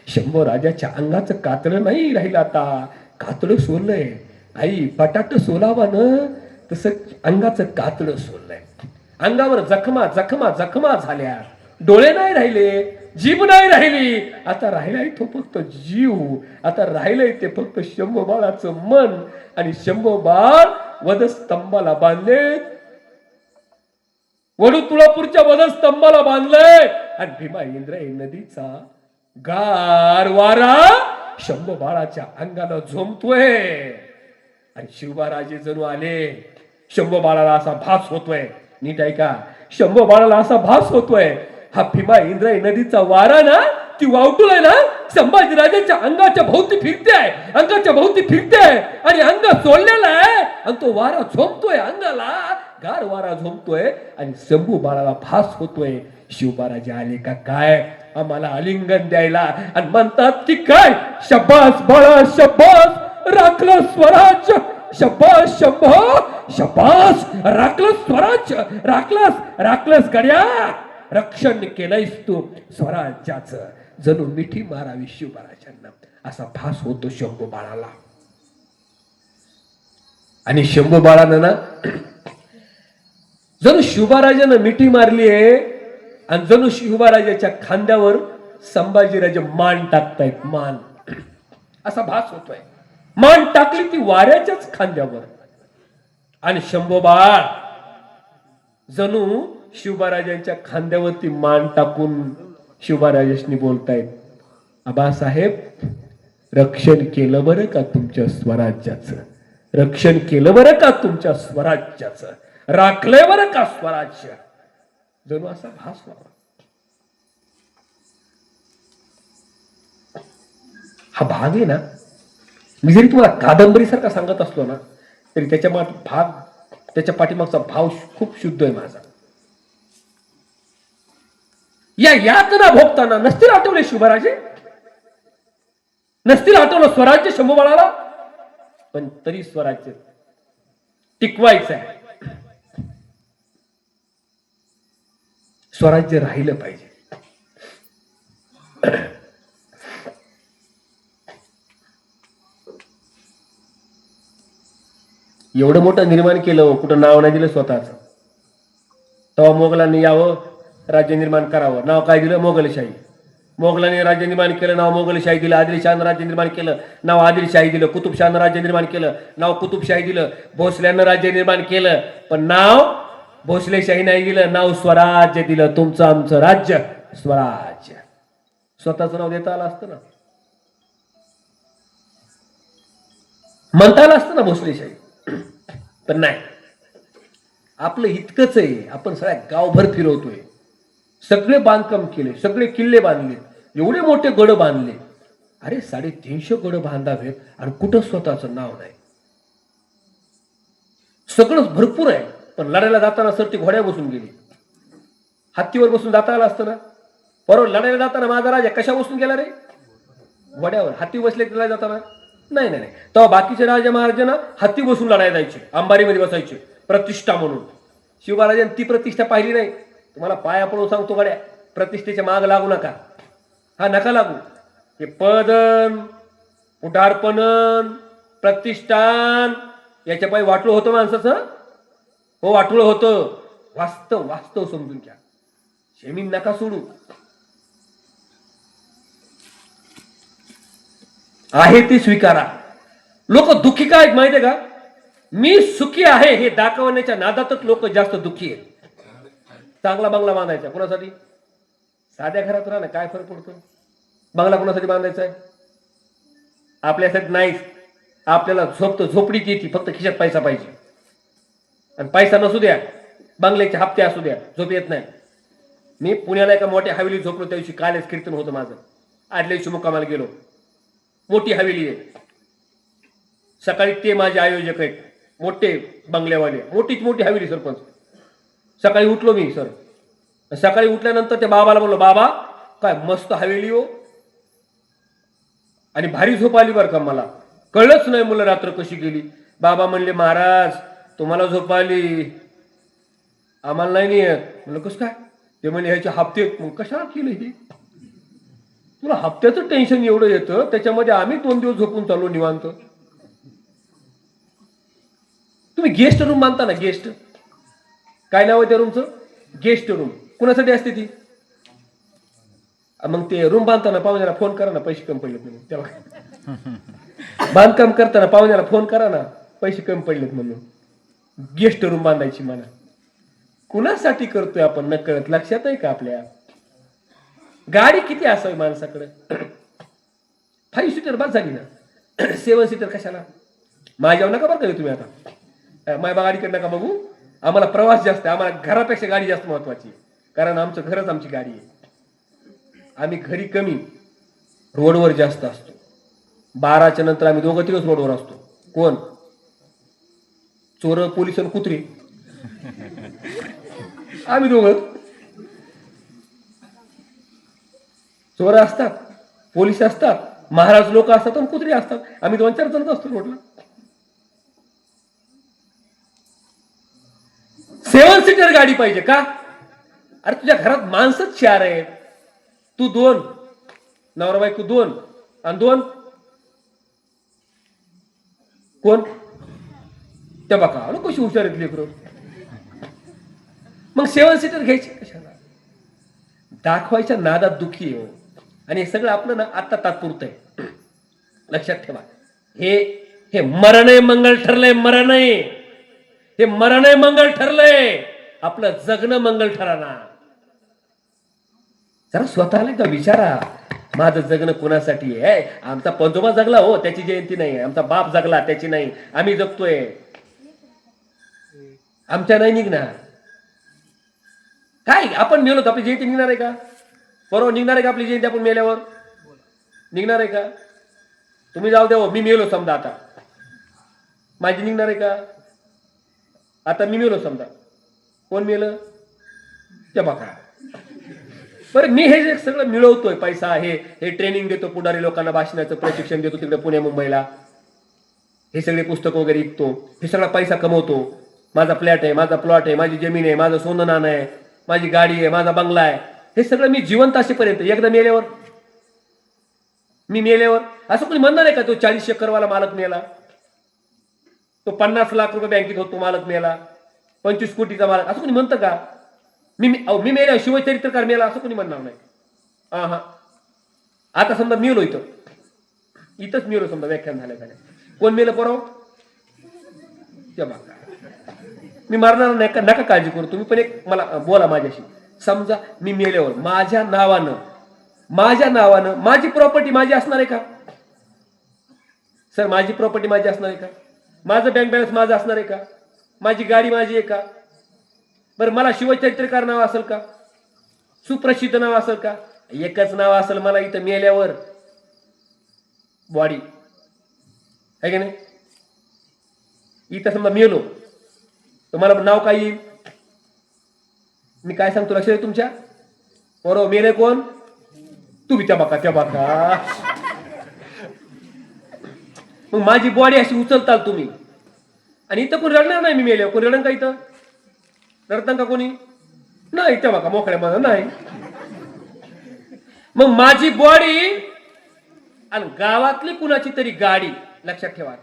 शंभू राजाच्या अंगाचं कातडं नाही राहिलं, आता कातडं सोललंय. आई बटाट सोलावा न तसं अंगाचं कातडं सोललंय. अंगावर जखमा जखमा जखमा झाल्या. डोळे नाही राहिले, जीभ नाही राहिली, आता राहिलाय तो फक्त जीव. आता राहिलंय ते फक्त शंभू बाळाचं मन. आणि शंभू बाळ वधस्तंभाला बांधले, वडू तुळापूरच्या वधस्तंभाला बांधलंय. आणि भीमा इंद्रायणी नदीचा गार वारा शंभू बाळाच्या अंगाला झोंबतोय. आणि शिवबाराजे जणू आले. शंभू बाळाला असा भास होतोय, नीट ऐका, शंभू बाळाला असा भास होतोय, हा भीमा इंद्रायणी नदीचा वारा ना, ती वावटूलाय ना, संभाजीराजाच्या अंगाच्या भोवती फिरते आहे, अंगाच्या भोवती फिरते आहे. आणि अंग सोडलेला आहे आणि तो वारा झोंबतोय, अंगाला गार वारा झोंबतोय. आणि शंभू बाळाला भास होतोय शिवबाराजे आले का काय आम्हाला आलिंगन द्यायला. आणि म्हणतात की काय, शब्बास बाळा शब्बास, राखलं स्वराज्य, शब्बास शंभो शब्बास, राखलं स्वराज्य, राखलंस गड्या, रक्षण केलंयस तू स्वराज्याचं. जणू मिठी मारावी शिवबाराजांना असा भास होतो शंभू बाळाला. आणि शंभू बाळानं ना जणू शिवबाराजानं मिठी मारली आहे. आणि जणू शिवबाराजाच्या खांद्यावर संभाजीराजे मान टाकतायत, मान असा भास होतोय. मान टाकली ती वाऱ्याच्याच खांद्यावर. आणि शंभू बाळ जणू शिवबाराजांच्या खांद्यावरती मान टाकून शिवबाराजांनी बोलतायत, आबासाहेब रक्षण केलं बरं का तुमच्या स्वराज्याचं, रक्षण केलं बरं का तुमच्या स्वराज्याचं, राखलंय बरं का स्वराज्य. जणू असा भास व्हावा. हा भाग आहे ना, मी जरी तुम्हाला कादंबरी सारखा सांगत असलो ना तरी त्याच्या पाठीमागचा भाव खूप शुद्ध आहे माझा. या यातना भोगताना नसतील आठवले शिवबाराजे, नसतील आठवलं स्वराज्य शंभू बाळाला, पण तरी स्वराज्य टिकवायचं आहे, स्वराज्य राहिलं पाहिजे. एवढं मोठं निर्माण केलं, कुठं नाव नाही दिलं स्वतःच. तेव्हा मोगलांनी यावं, राज्य निर्माण करावं, नाव काय दिलं, मोगलशाही. मोगलांनी राज्य निर्माण केलं, नाव मोगलशाही दिलं. आदिलशहानं राज्य निर्माण केलं, नाव आदिलशाही दिलं. कुतुबशहानं राज्य निर्माण केलं, नाव कुतुबशाही दिलं. भोसल्यानं राज्य निर्माण केलं, पण नाव भोसलेशाही नाही दिलं, नाव स्वराज्य दिलं. तुमचं आमचं राज्य स्वराज्य. स्वतःचं नाव देता आलं असतं ना, म्हणता आलं असतं ना भोसलेशाही, पण नाही. आपलं इतकंच आहे, आपण सगळ्या गावभर फिरवतोय, सगळे बांधकाम केले, सगळे किल्ले बांधले, एवढे मोठे गड बांधले. अरे 350 गड बांधावेत आणि कुठं स्वतःचं नाव नाही. सगळंच भरपूर आहे, पण लढायला जाताना सर ती घोड्या बसून गेली. हत्तीवर बसून जाता आलं असतं ना. बरोबर, लढायला जाताना माझा राजा कशा बसून गेला रे, घोड्यावर. हत्ती बसले लढायला जाताना नाही नाही. तेव्हा बाकीचे राजा महाराजांना हत्ती बसून लढायला जायचे, अंबारीमध्ये बसायचे, प्रतिष्ठा म्हणून. शिवबाराजांनी ती प्रतिष्ठा पाहिली नाही. तुम्हाला पाया पडून सांगतो गड्या, प्रतिष्ठेच्या माग लागू नका. हा नका लागू. हे पदन, पुढारपणन, प्रतिष्ठान याच्या पायी वाटलं होतं माणसाचं. हो, वाटलं होतं. वास्तव वास्तव समजून घ्या. शेमीन नका सोडू. आहे ते स्वीकारा. लोक दुःखी काय आहेत माहितीये का, मी सुखी आहे हे दाखवण्याच्या नादातच लोक जास्त दुःखी आहेत. चांगला बंगला बांधायचा कोणासाठी, साध्या घरात राहा ना, काय फरक पडतो. बंगला कोणासाठी बांधायचा आहे, आपल्यासाठी नाहीच. आपल्याला झोपडीत येते, फक्त खिशात पैसा पाहिजे. आणि पैसा नसू द्या, बंगल्याचे हप्ते असू द्या, झोप येत नाही. मी पुण्याला एका मोठ्या हवेलीत झोपलो, त्या दिवशी कालच कीर्तन होतं माझं. आदल्या दिवशी मुक्कामाला गेलो. मोठी हवेली आहे. सकाळी ते माझे आयोजक आहेत, मोठे बंगल्यावाले, मोठीच मोठी हवेली सरपंच. सकाळी उठलो मी सर. सकाळी उठल्यानंतर त्या बाबाला बोललो, बाबा काय मस्त हवेली हो. आणि भारी झोप आली बरं का मला. कळलंच नाही मला रात्र कशी गेली. बाबा म्हणले, महाराज तुम्हाला झोप आली, आम्हाला नाही येत. म्हणलं कसं काय? ते म्हणले ह्याचे हप्ते. मग कशाला केलं हे? तुला हप्त्याचं टेन्शन एवढं येतं, त्याच्यामध्ये आम्ही 2 दिवस झोपून चालू निवांत. तुम्ही गेस्ट रूम बांधता ना, गेस्ट, काय नाव आहे त्या रूमचं? Guest room. कुणासाठी असते ती? मग ते रूम बांधताना पाहुण्याला फोन करा ना, पैसे कमी पडलेत म्हणून. तेव्हा बांधकाम करताना पाहुण्याला फोन करा ना, पैसे कमी पडलेत म्हणून. गेस्ट रूम बांधायची म्हणा. कुणासाठी करतोय आपण नकळत? लक्षात आहे का आपल्या? गाडी किती असावी माणसाकडे? 5 सीटर बस झाली ना, 7 सीटर कशाला? माझ्यावर नका बरं का तुम्ही आता, माझ्या गाडीकडे नका बघू. आम्हाला प्रवास जास्त आहे, आम्हाला घरापेक्षा गाडी जास्त महत्वाची आहे. कारण आमचं घरच आमची गाडी आहे. आम्ही घरी कमी, रोडवर जास्त असतो. 12च्या नंतर आम्ही 2 दिवस रोडवर असतो. कोण? चोर, पोलिस आणि कुत्री. आम्ही दोघं. चोर असतात, पोलीस असतात, महाराज लोक असतात आणि कुत्री असतात. आम्ही 2-4 जणच असतो रोडला. 7 सीटर गाडी पाहिजे का? अरे तुझ्या घरात माणसंच 4 आहेत, तू 2, नवरा बायको 2 आणि 2 कोण? त्या बघा कशी हुशार आहेत लेकरं. मग 7 सीटर घ्यायची कशाला? दाखवायच्या नादात दुखी आहे. आणि हे सगळं आपलं ना आता तात्पुरतं आहे. लक्षात ठेवा, हे मरण आहे मंगल ठरलंय. मरण आहे, हे मरण आहे मंगल ठरलंय. आपलं जगणं मंगल ठराना. जरा स्वतःला एकदा विचारा, माझं जगणं कुणासाठी आहे? आमचा पंजोबा जगला हो, त्याची जयंती नाही. आमचा बाप जगला, त्याची नाही. आम्ही जगतोय, आमच्या नाही निघणार. काय आपण मेलो तर आपली जयंती निघणार आहे का? परवा निघणार आहे का आपली जयंती? आपण मेल्यावर निघणार आहे का? तुम्ही जाऊ द्या, मी मेलो समजा, आता माझी निघणार आहे का? आता मी मेलो समजा, कोण मेलं? त्या बघा. बरं, मी हे सगळं मिळवतोय पैसा, हे ट्रेनिंग देतो पुढारी लोकांना, भाषणाचं प्रशिक्षण देतो तिकडे पुणे मुंबईला, हे सगळे पुस्तक वगैरे विकतो, हे सगळा पैसा कमवतो. माझा फ्लॅट आहे, माझा प्लॉट आहे, माझी जमीन आहे, माझं सोनं नाणं आहे, माझी गाडी आहे, माझा बंगला आहे. हे सगळं मी जिवंत असेपर्यंत. एकदा मेल्यावर, मी मेल्यावर असं कोणी म्हणणार आहे का तो 40 एकरवाला मालक मेला, तो 50 लाख रुपये बँकेत होतो मालक मेला, 25 कोटीचा मालक, असं कोणी म्हणतं का? मी मेल्या शिवचरित्रकार मेला असं कोणी म्हणणार नाही. हा, आता समजा मेलो, इथंच मेलो समजा, व्याख्यान झाल्या. कोण मेलं परवा? मी मारणार नाही का? नका काळजी करू तुम्ही, पण एक मला बोला माझ्याशी. समजा मी मेल्यावर माझ्या नावानं माझी प्रॉपर्टी माझी असणार आहे का? सर, माझी प्रॉपर्टी माझी असणार आहे का? माझं बँक बॅलन्स माझं असणार आहे का? माझी गाडी माझी आहे का? बरं, मला शिवचरित्रकार नाव असेल का? सुप्रसिद्ध नाव असेल का? एकच नाव असेल मला इथं मेल्यावर, बॉडी आहे की नाही? इथं समजा मेलो तर मला नाव काय येईल? मी काय सांगतो लक्षात आहे तुमच्या? बरोबर, मेले कोण? तुम्ही. त्या बाका. मग माझी बॉडी अशी उचलताल तुम्ही, आणि इथं कोणी रडणार नाही. मी मेले कोणी रडन का? इथं रडतं का कोणी? नाही. त्या बाका मोकळ्या माझा नाही. मग माझी बॉडी आणि गावातली कुणाची तरी गाडी, लक्षात ठेवा,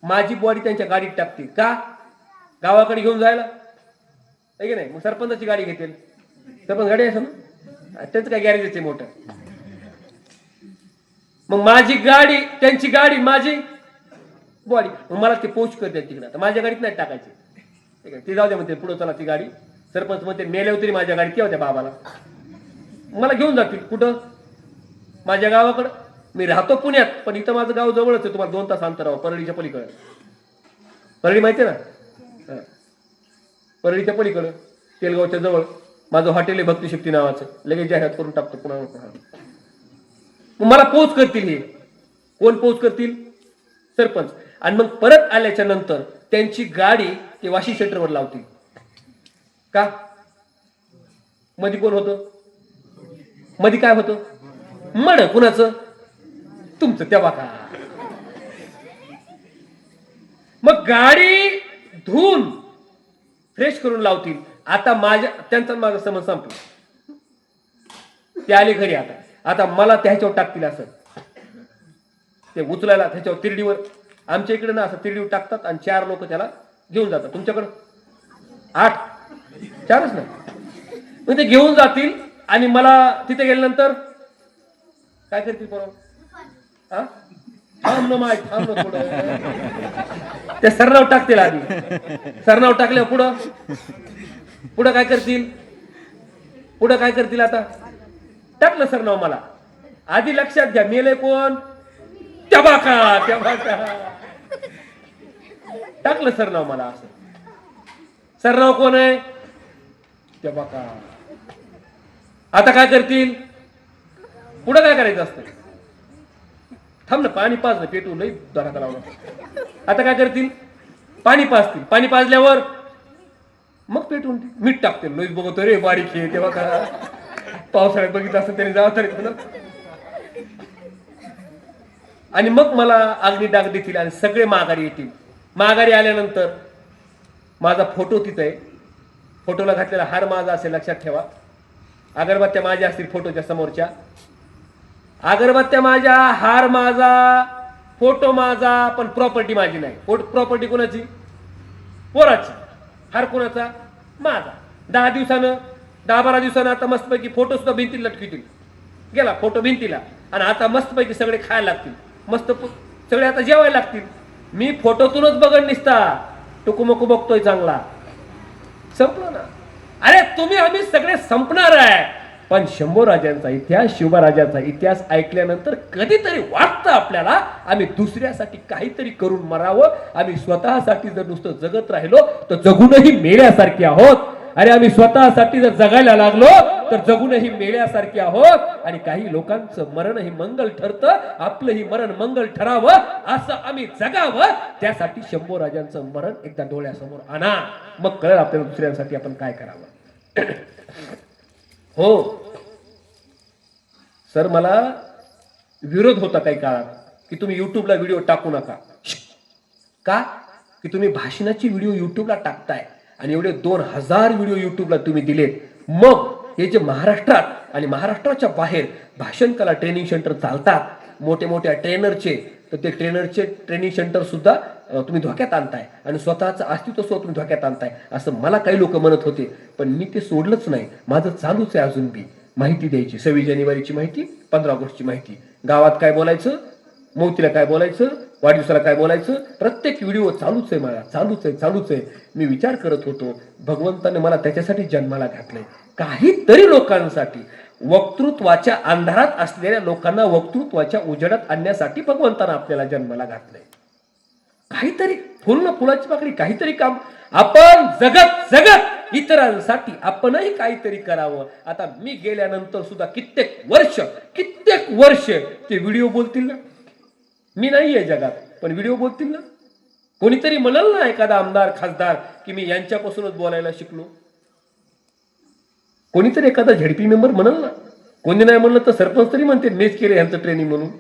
माझी बॉडी त्यांच्या गाडीत टाकतील का? गावाकडे घेऊन जायला, आहे की नाही? मग सरपंचाची गाडी घेतील. सरपंच गाडी असं ना, त्यांचं काय गॅरेज आहे मोठं. मग माझी गाडी, त्यांची गाडी, माझी बॉडी, मग मला ते पोच करते तिकडे. आता माझ्या गाडीत नाही टाकायची, ठीक आहे? ती जाऊ द्या म्हणते, पुढे चला ती गाडी. सरपंच म्हणते मेल्यावर तरी माझ्या गाडीत केव्हा त्या बाबाला मला घेऊन जातील कुठं? माझ्या गावाकडं. मी राहतो पुण्यात, पण इथं माझं गाव जवळच आहे, तुम्हाला 2 तास अंतरावर, परळीच्या पलीकडे. परळी माहिती आहे ना? परळीच्या पलीकडं तेलगावच्या जवळ माझं हॉटेल आहे भक्तिशक्ती नावाचं. लगेच जाहिरात करून टाकतो पुन्हा. मला पोच करतील. हे कोण पोच करतील? सरपंच. आणि मग परत आल्याच्या नंतर त्यांची गाडी ते वाशी सेंटरवर लावतील का? मध्ये कोण होतं? मध्ये काय होतं? मड कुणाचं? तुमचं त्या बघा. मग गाडी धुवून फ्रेश करून लावतील. आता त्यांचा माझा समज संपला. ते आले घरी. आता मला त्याच्यावर टाकतील. असं ते उचलायला त्याच्यावर तिरडीवर, आमच्या इकडे ना असं तिरडीवर टाकतात आणि 4 लोक त्याला घेऊन जातात. तुमच्याकडं 8 4च ना. मग ते घेऊन जातील आणि मला तिथे गेल्यानंतर काय करतील बरोबर? थांब ना थोडं. ते सरनाव टाकतील. आधी सरनाव टाकल्यावर पुढं काय करतील? आता टाकलं सरनाव. मला आधी लक्षात घ्या, मेले कोण? त्या बाका टाकलं सरनाव मला. असं सरनाव कोण आहे? त्या बाका. आता काय करतील? पुढं काय करायचं असतं? थांब ना, पाणी पाज ना, पेटून नाही दराका लावला. आता काय करतील? पाणी पाजतील. पाणी पाजल्यावर मग पेटून मीठ टाकतील. लोईस बघतो रे बारीक आहे तेव्हा का पावसाळ्यात बघितलं असं त्याने जावं तरी. आणि मग मला अग्नी डाग देतील आणि सगळे माघारी येतील. माघारी आल्यानंतर माझा फोटो तिथे आहे. फोटोला घातलेला हार माझा असेल, लक्षात ठेवा. अगरबत्त्या माझ्या असतील फोटोच्या समोरच्या. अगरबत्त्या माझ्या, हार माझा, फोटो माझा, पण प्रॉपर्टी माझी नाही. प्रॉपर्टी कोणाची? पोराची. हार कोणाचा? माझा. 10-12 दिवसानं आता मस्तपैकी फोटो सुद्धा भिंतीला लटकवतील. गेला फोटो भिंतीला. आणि आता मस्तपैकी सगळे खायला लागतील. मस्त सगळे आता जेवायला लागतील. मी फोटोतूनच बघत निसता टुकुमकू बघतोय चांगला. संपलं ना. अरे तुम्ही आम्ही सगळे संपणार आहे. पण शंभूराजांचा इतिहास, शिवराजांचा इतिहास ऐकल्यानंतर कधीतरी वाटतं आपल्याला आम्ही दुसऱ्यासाठी काहीतरी करून मरावं. आम्ही स्वतःसाठी जर नुसतं जगत राहिलो तर जगूनही मेल्यासारखे आहोत. अरे आम्ही स्वतःसाठी जर जगायला लागलो तर जगूनही मेल्यासारखे आहोत. आणि काही लोकांचं मरणही मंगल ठरतं. आपलंही मरण मंगल ठरावं असं आम्ही जगावं. त्यासाठी शंभूराजांचं मरण एकदा डोळ्यासमोर आणा. मग कळलं आपल्याला दुसऱ्यांसाठी आपण काय करावं. हो सर, मला विरोध होता काही काळात की तुम्ही युट्यूबला व्हिडिओ टाकू नका. का? की तुम्ही भाषणाची व्हिडिओ युट्यूबला टाकताय आणि एवढे 2000 व्हिडिओ युट्यूबला तुम्ही दिलेत. मग हे जे महाराष्ट्रात आणि महाराष्ट्राच्या बाहेर भाषण कला ट्रेनिंग सेंटर चालतात, मोठे मोठ्या ट्रेनरचे, तर ते ट्रेनरचे ट्रेनिंग सेंटर सुद्धा तुम्ही धोक्यात आणताय आणि स्वतःचं अस्तित्व सुद्धा तुम्ही धोक्यात आणताय असं मला काही लोक म्हणत होते. पण मी ते सोडलंच नाही. माझं चालूच आहे अजून बी माहिती द्यायची. 26 जानेवारीची माहिती, 15 ऑगस्टची माहिती, गावात काय बोलायचं, मौतीला काय बोलायचं, वाढदिवसाला काय बोलायचं, प्रत्येक व्हिडिओ चालूच आहे. मला चालूच आहे. मी विचार करत होतो भगवंताने मला त्याच्यासाठी जन्माला घातलंय, काहीतरी लोकांसाठी, वक्तृत्वाच्या अंधारात असलेल्या लोकांना वक्तृत्वाच्या उजेडात आणण्यासाठी भगवंताने आपल्याला जन्माला घातलंय. काहीतरी फुल ना फुलाची पाकळी, काहीतरी काम आपण जगत इतरांसाठी आपणही काहीतरी करावं. आता मी गेल्यानंतर सुद्धा कित्येक वर्ष ते व्हिडिओ बोलतील ना. मी नाहीये जगात पण व्हिडिओ बोलतील ना. कोणीतरी म्हणाल ना, एखादा आमदार खासदार, की मी यांच्यापासूनच बोलायला शिकलो. कोणीतरी एखादा झेडपी मेंबर म्हणाल ना. कोणी नाही म्हणलं तर सरपंच तरी म्हणते मीच केले यांचं ट्रेनिंग म्हणून.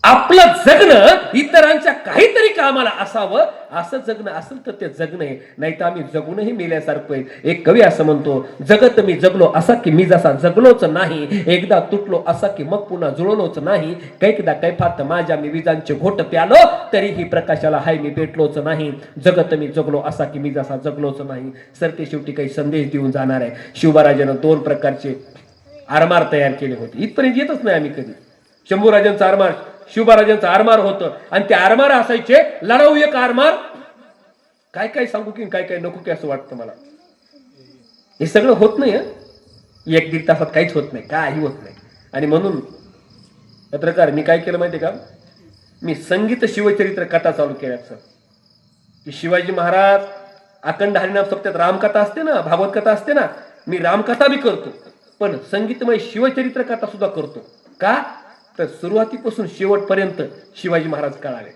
आपलं जगणं इतरांच्या काहीतरी कामाला असावं असं जगणं असेल तर ते जगणं आहे. नाही तर आम्ही जगूनही मेल्यासारखं आहे. एक कवी असं म्हणतो, जगत मी जगलो असा की मी जसा जगलोच नाही, एकदा तुटलो असा की मग पुन्हा जुळलोच नाही, कैकदा कैफात माझ्या मी विजांचे घोट प्यालो, तरीही प्रकाशाला हाय मी पेटलोच नाही, जगत मी जगलो असा की मी जसा जगलोच नाही. सर ते शेवटी काही संदेश देऊन जाणार आहे. शिवराजानं 2 प्रकारचे आरमार तयार केले होते. इथपर्यंत येतच नाही आम्ही कधी. शंभूराजांचा आरमार, शिवराजांचं आरमार होतं आणि ते आरमार असायचे लढाऊ एक आरमार. काय काय सांगू की काय काय नको की असं वाटतं मला. हे सगळं होत नाही. 1-1.5 तासात काहीच होत नाही, काही होत नाही. आणि म्हणून पत्रकार मी काय केलं माहितीये का, मी संगीत शिवचरित्र कथा चालू केल्या. सर की शिवाजी महाराज अखंड हरिनाम सप्त्यात रामकथा असते ना, भागवत कथा असते ना, मी रामकथा बी करतो पण संगीतमय शिवचरित्र कथा सुद्धा करतो. का तर सुरुवातीपासून शेवटपर्यंत शिवाजी महाराज कळावे,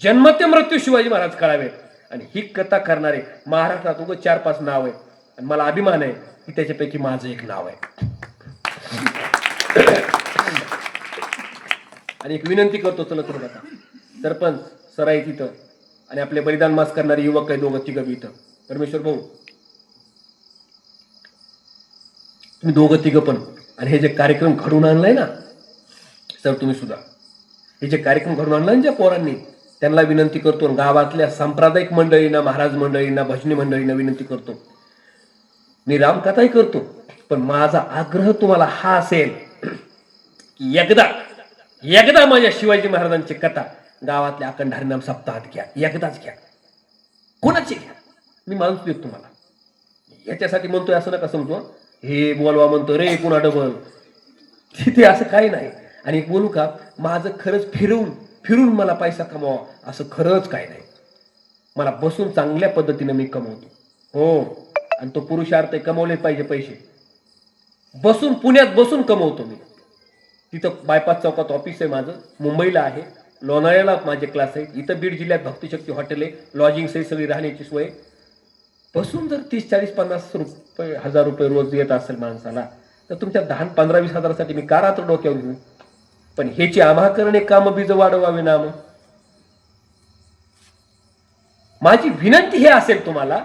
जन्म ते मृत्यू शिवाजी महाराज कळावे. आणि ही कथा करणारे महाराष्ट्रात उगाच 4-5 नाव आहेत आणि मला अभिमान आहे की त्याच्यापैकी माझं एक नाव आहे. आणि एक विनंती करतो, चला तर आता सरपंच सर आहे तिथं आणि आपले बलिदान मास करणारे युवक आहे दोघं तिघं बी इथं. परमेश्वर भाऊ तुम्ही दोघं तिघं पण, आणि हे जे कार्यक्रम घडून आणलाय ना सर, तुम्ही सुद्धा हे जे कार्यक्रम घडून आणलाय ना ज्या पोरांनी, त्यांना विनंती करतो, गावातल्या सांप्रदायिक मंडळींना, महाराज मंडळींना, भजनी मंडळींना विनंती करतो, मी रामकथाही करतो, पण माझा आग्रह तुम्हाला हा असेल की एकदा माझ्या शिवाजी महाराजांची कथा गावातल्या अखंड हरिनाम सप्ताहात घ्या, एकदाच घ्या, कोणाची घ्या, मी माणूस देतो तुम्हाला. याच्यासाठी म्हणतोय असं नका समजू, हे बोलवा म्हणतो रे पुन्हा डबल, तिथे असं काही नाही. आणि एक बोलू का, माझं खरंच फिरून मला पैसा कमवावा असं खरंच काही नाही. मला बसून चांगल्या पद्धतीने मी कमवतो. हो, आणि तो पुरुषार्थ कमवले पाहिजे पैसे, बसून पुण्यात बसून कमवतो मी. तिथं बायपास चौकात ऑफिस आहे माझं, मुंबईला आहे, लोणावळ्याला माझे क्लास आहे, इथं बीड जिल्ह्यात भक्तिशक्ती हॉटेल आहे, लॉजिंग सगळी राहण्याची सोय. बसून जर 30, 40, 50 रुपये, 1000 रुपये रोज येत असेल माणसाला, तर तुमच्या 10, 15, 20 हजारासाठी मी का रात्र डोक्यावर घेऊ. पण ह्याची आम्हा करणे काम बीज वाढवावे नाम. माझी विनंती हे असेल तुम्हाला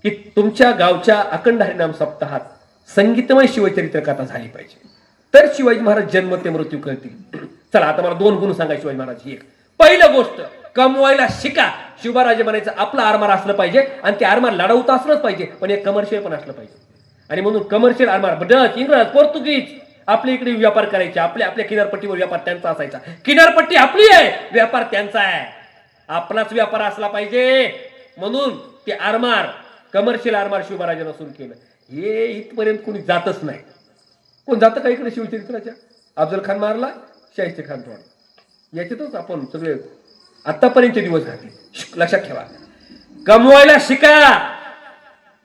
की तुमच्या गावच्या अखंड हरिनाम सप्ताहात संगीतमय शिवचरित्र कथा झाली पाहिजे, तर शिवाजी महाराज जन्म ते मृत्यू करतील. चला आता मला 2 गुण सांगा शिवाजी महाराज. एक, पहिलं गोष्ट, कमवायला शिका. शिवराजे म्हणायचं आपलं आरमार असलं पाहिजे, आणि ते आरमार लढवता असलंच पाहिजे, पण एक कमर्शियल पण असलं पाहिजे. आणि म्हणून कमर्शियल आरमार, डच, इंग्रज, पोर्तुगीज आपल्या इकडे व्यापार करायचे, आपल्या किनारपट्टीवर व्यापार त्यांचा असायचा. किनारपट्टी आपली आहे, व्यापार त्यांचा आहे, आपलाच व्यापार असला पाहिजे. म्हणून ते आरमार, कमर्शियल आरमार शिवराजांना सुरू केलं. हे इथपर्यंत कोणी जातच नाही. कोण जातं का इकडे शिवचरित्राच्या? अफजल खान मारला, शाहिस्ते खान तोडला, याच्यातच आपण सगळे आतापर्यंतचे दिवस घातले. लक्षात ठेवा, कमवायला शिका.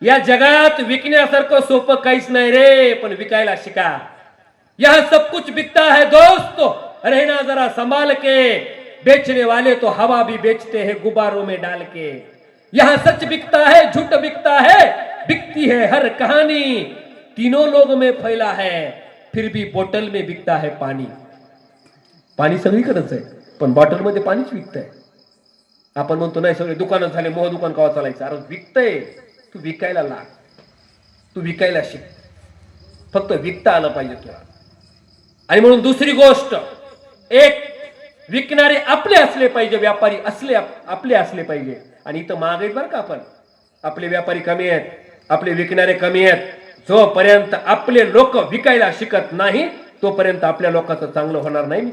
या जगात विकण्यासारखं सोपं काहीच नाही रे, पण विकायला शिका. यह सब कुछ बिकता है दोस्तों, रहना जरा संभाल के, बेचने वाले तो हवा भी बेचते हैं गुब्बारों में डाल के. यहां सच बिकता है, झूठ बिकता है, बिकती है हर कहानी, तीनों लोग में फैला है, फिर भी बोतल में बिकता है पानी. पाणी सगळीकडेच आहे, पण बॉटलमध्ये पाणीच विकतंय. आपण म्हणतो नाही सगळे दुकानं झाले, मोह दुकान कवा चालायचं. अरे विकतंय, तू विकायला लाग, तू विकायला शिक, फक्त विकता आलं पाहिजे तुला. आणि म्हणून दुसरी गोष्ट, एक, विकणारे आपले असले पाहिजे, व्यापारी आपले असले पाहिजे. आणि इथं महाग आहेत बरं का, आपण आपले व्यापारी कमी आहेत, आपले विकणारे कमी आहेत. जोपर्यंत आपले लोक विकायला शिकत नाही तोपर्यंत आपल्या लोकांचं चांगलं होणार नाही.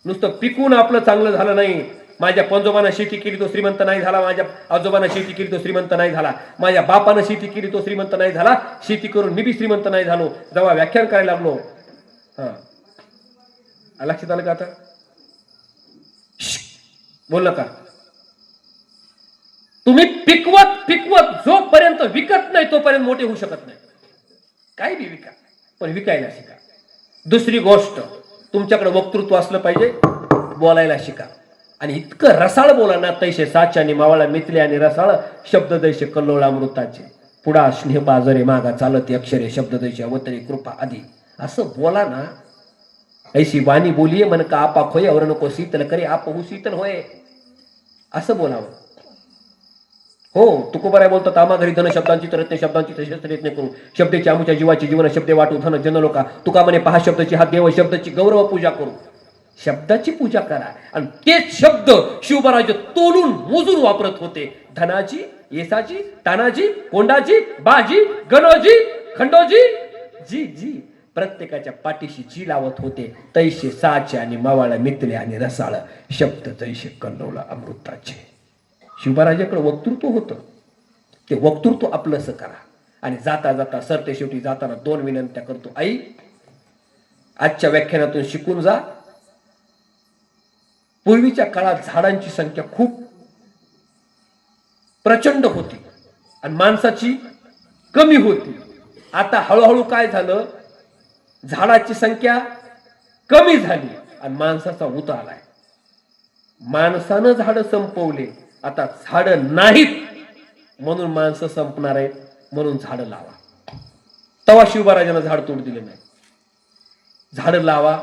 नुसतं पिकून आपलं चांगलं झालं नाही. माझ्या पंजोबानं शेती केली तो श्रीमंत नाही झाला, माझ्या आजोबानं शेती केली तो श्रीमंत नाही झाला, माझ्या बापानं शेती केली तो श्रीमंत नाही झाला, शेती करून मी बी श्रीमंत नाही झालो. जेव्हा व्याख्यान करायला लागलो, लक्षात आलं का आता? बोल नका. तुम्ही पिकवत जोपर्यंत विकत नाही तोपर्यंत मोठे होऊ शकत नाही. काही बी विका, पण विकायला शिका. दुसरी गोष्ट, तुमच्याकडे वक्तृत्व असलं पाहिजे, बोलायला शिका. आणि इतकं रसाळ बोला ना, तैसे साच्या आणि मावाळा मिथले आणि रसाळ शब्द दैसे कल्लोळा अमृताचे, पुढा स्नेह पाजरे मागा चालती अक्षरे शब्द दैसे अवतरी कृपा आधी. असं बोला ना, ऐशी वाणी बोलिये मन का आपा खोय और नको शीतल करे आप हो शीतल होय, असं बोलावं. हो, तुकोबाराय बोलतात, आम्हा घरी धन शब्दांची तर रत्ने शब्दांची तसेच रत्ने करू, शब्देची आमुच्या जीवाची जीवन शब्दे वाटू धन जन लोका, तुका म्हणे पहा शब्दाची हा देव, शब्दाची गौरव पूजा करू. शब्दाची पूजा करा. आणि तेच शब्द शिवराज तोलून मोजून वापरत होते. धनाजी, येसाजी, तानाजी, कोंडाजी, बाजी, गणोजी, खंडोजी, जी जी प्रत्येकाच्या पाठीशी जी लावत होते. तैसे साचे आणि मावाळा मितले आणि रसाळ शब्द तैसे कल्लोळा अमृताचे. शिवराजाकडे वक्तृत्व होतं, ते वक्तृत्व आपलंसं करा. आणि जाता जाता सरते शेवटी जाताना 2 विनंत्या करतो. आई, आजच्या व्याख्यानातून शिकून जा. पूर्वीच्या काळात झाडांची संख्या खूप प्रचंड होती आणि माणसाची कमी होती. आता हळूहळू काय झालं, झाडाची संख्या कमी झाली आणि माणसाचा उत आलाय. माणसानं झाडं संपवले, आता झाडं नाहीत म्हणून माणसं संपणार आहेत. म्हणून झाडं लावा. तवा शिवबाराजांना झाड तोड दिलं नाही. झाड लावा,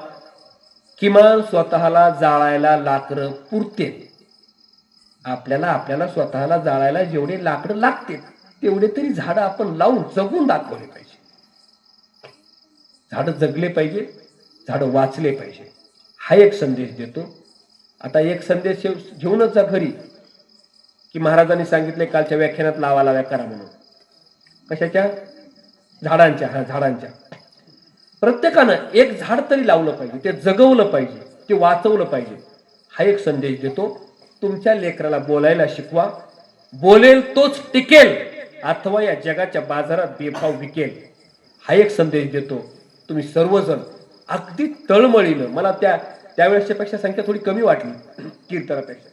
किमान स्वतःला जाळायला लाकडं पुरते. आपल्याला स्वतःला जाळायला जेवढे लाकडं लागते तेवढे तरी झाडं आपण लावून जगून दाखवले पाहिजे. झाडं जगले पाहिजे, झाडं वाचले पाहिजे, हा एक संदेश देतो. आता एक संदेश घेऊनच जा घरी, की महाराजांनी सांगितले कालच्या व्याख्यानात लावा करा म्हणून. कशाच्या? झाडांच्या. झाडांच्या. प्रत्येकानं एक झाड तरी लावलं पाहिजे, ते जगवलं पाहिजे, ते वाचवलं पाहिजे, हा एक संदेश देतो. तुमच्या लेकराला बोलायला शिकवा. बोलेल तोच टिकेल, अथवा या जगाच्या बाजारात बेभाव विकेल, हा एक संदेश देतो. तुम्ही सर्वजण अगदी तळमळीनं, मला त्यावेळेसच्या पेक्षा संख्या थोडी कमी वाटली कीर्तनापेक्षा.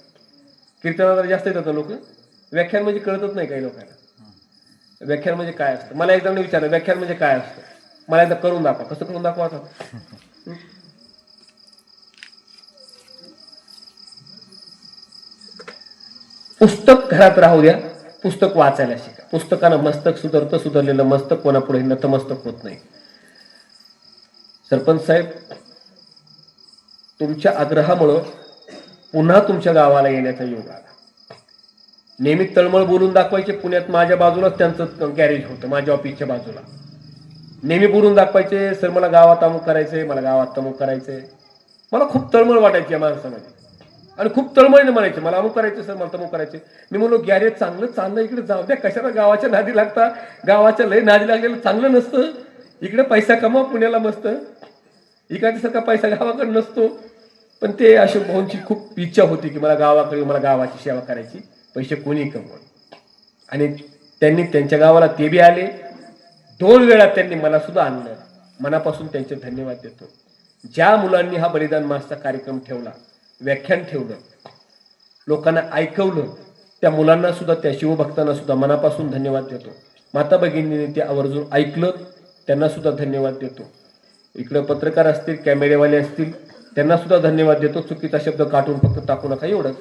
कीर्तनाला जास्त येतात लोक. व्याख्यान म्हणजे कळतच नाही काही लोकांना. व्याख्यान म्हणजे काय असतं? मला एकदा विचारलं व्याख्यान म्हणजे काय असतं. मला एकदा करून दाखवा. कसं करून दाखवा? आता पुस्तक घरात राहू द्या, पुस्तक वाचायला शिका. पुस्तकानं मस्तक सुधारतं, सुधारलेलं मस्तक कोणापुढे नतमस्तक होत नाही. सरपंच साहेब, तुमच्या आग्रहामुळं पुन्हा तुमच्या गावाला येण्याचा योग आला. नेहमी तळमळ बोलून दाखवायचे. पुण्यात माझ्या बाजूलाच त्यांचं गॅरेज होतं, माझ्या ऑफिसच्या बाजूला. नेहमी बोलून दाखवायचे, सर मला गावात अमुक करायचंय, मला गावात तमुक करायचंय. मला खूप तळमळ वाटायची या माणसामध्ये, आणि खूप तळमळीने म्हणायचे मला अमुक करायचं सर, मला तमुक करायचे. मी म्हणलो गॅरेज चांगलं चाललं, इकडे जाऊ द्या, कशाला गावाच्या नादी लागता. गावाच्या लय नादी लागलेलं चांगलं नसतं. इकडे पैसा कमाव, पुण्याला मस्त. इकडच्यासारखा पैसा गावाकडे नसतो. पण ते अशोक भाऊंची खूप इच्छा होती की मला गावाकडे, मला गावाची सेवा करायची, पैसे कोणी कमवून. आणि त्यांनी त्यांच्या गावाला ते बी आले. 2 वेळा त्यांनी मला सुद्धा आणलं. मनापासून त्यांचे धन्यवाद देतो. ज्या मुलांनी हा बलिदान मासचा कार्यक्रम ठेवला, व्याख्यान ठेवलं, लोकांना ऐकवलं, त्या मुलांना सुद्धा, त्या शिवभक्तांना सुद्धा मनापासून धन्यवाद देतो. माता भगिनींनी ते आवर्जून ऐकलं, त्यांना सुद्धा धन्यवाद देतो. इकडे पत्रकार असतील, कॅमेरेवाले असतील, त्यांना सुद्धा धन्यवाद देतो. चुकीचा शब्द काढून फक्त टाकू नका, एवढंच.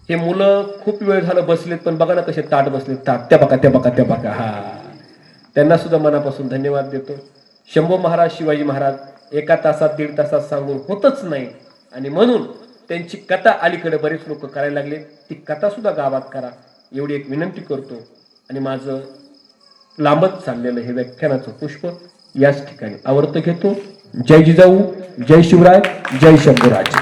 हे मुलं खूप वेळ झालं बसलेत, पण बघा ना कसे ताट बसलेत. ताट त्या बघा. हा, त्यांना सुद्धा मनापासून धन्यवाद देतो. शंभू महाराज, शिवाजी महाराज 1 तासात 1.5 तासात सांगून होतच नाही, आणि म्हणून त्यांची कथा अलीकडे बरेच लोक करायला लागले. ती कथा सुद्धा गावात करा, एवढी एक विनंती करतो. आणि माझं लांबत चाललेलं हे व्याख्यानाचं पुष्प याच ठिकाणी आवर्त घेतो. जय जिजाऊ, जय शिवराय, जय शंभूराज.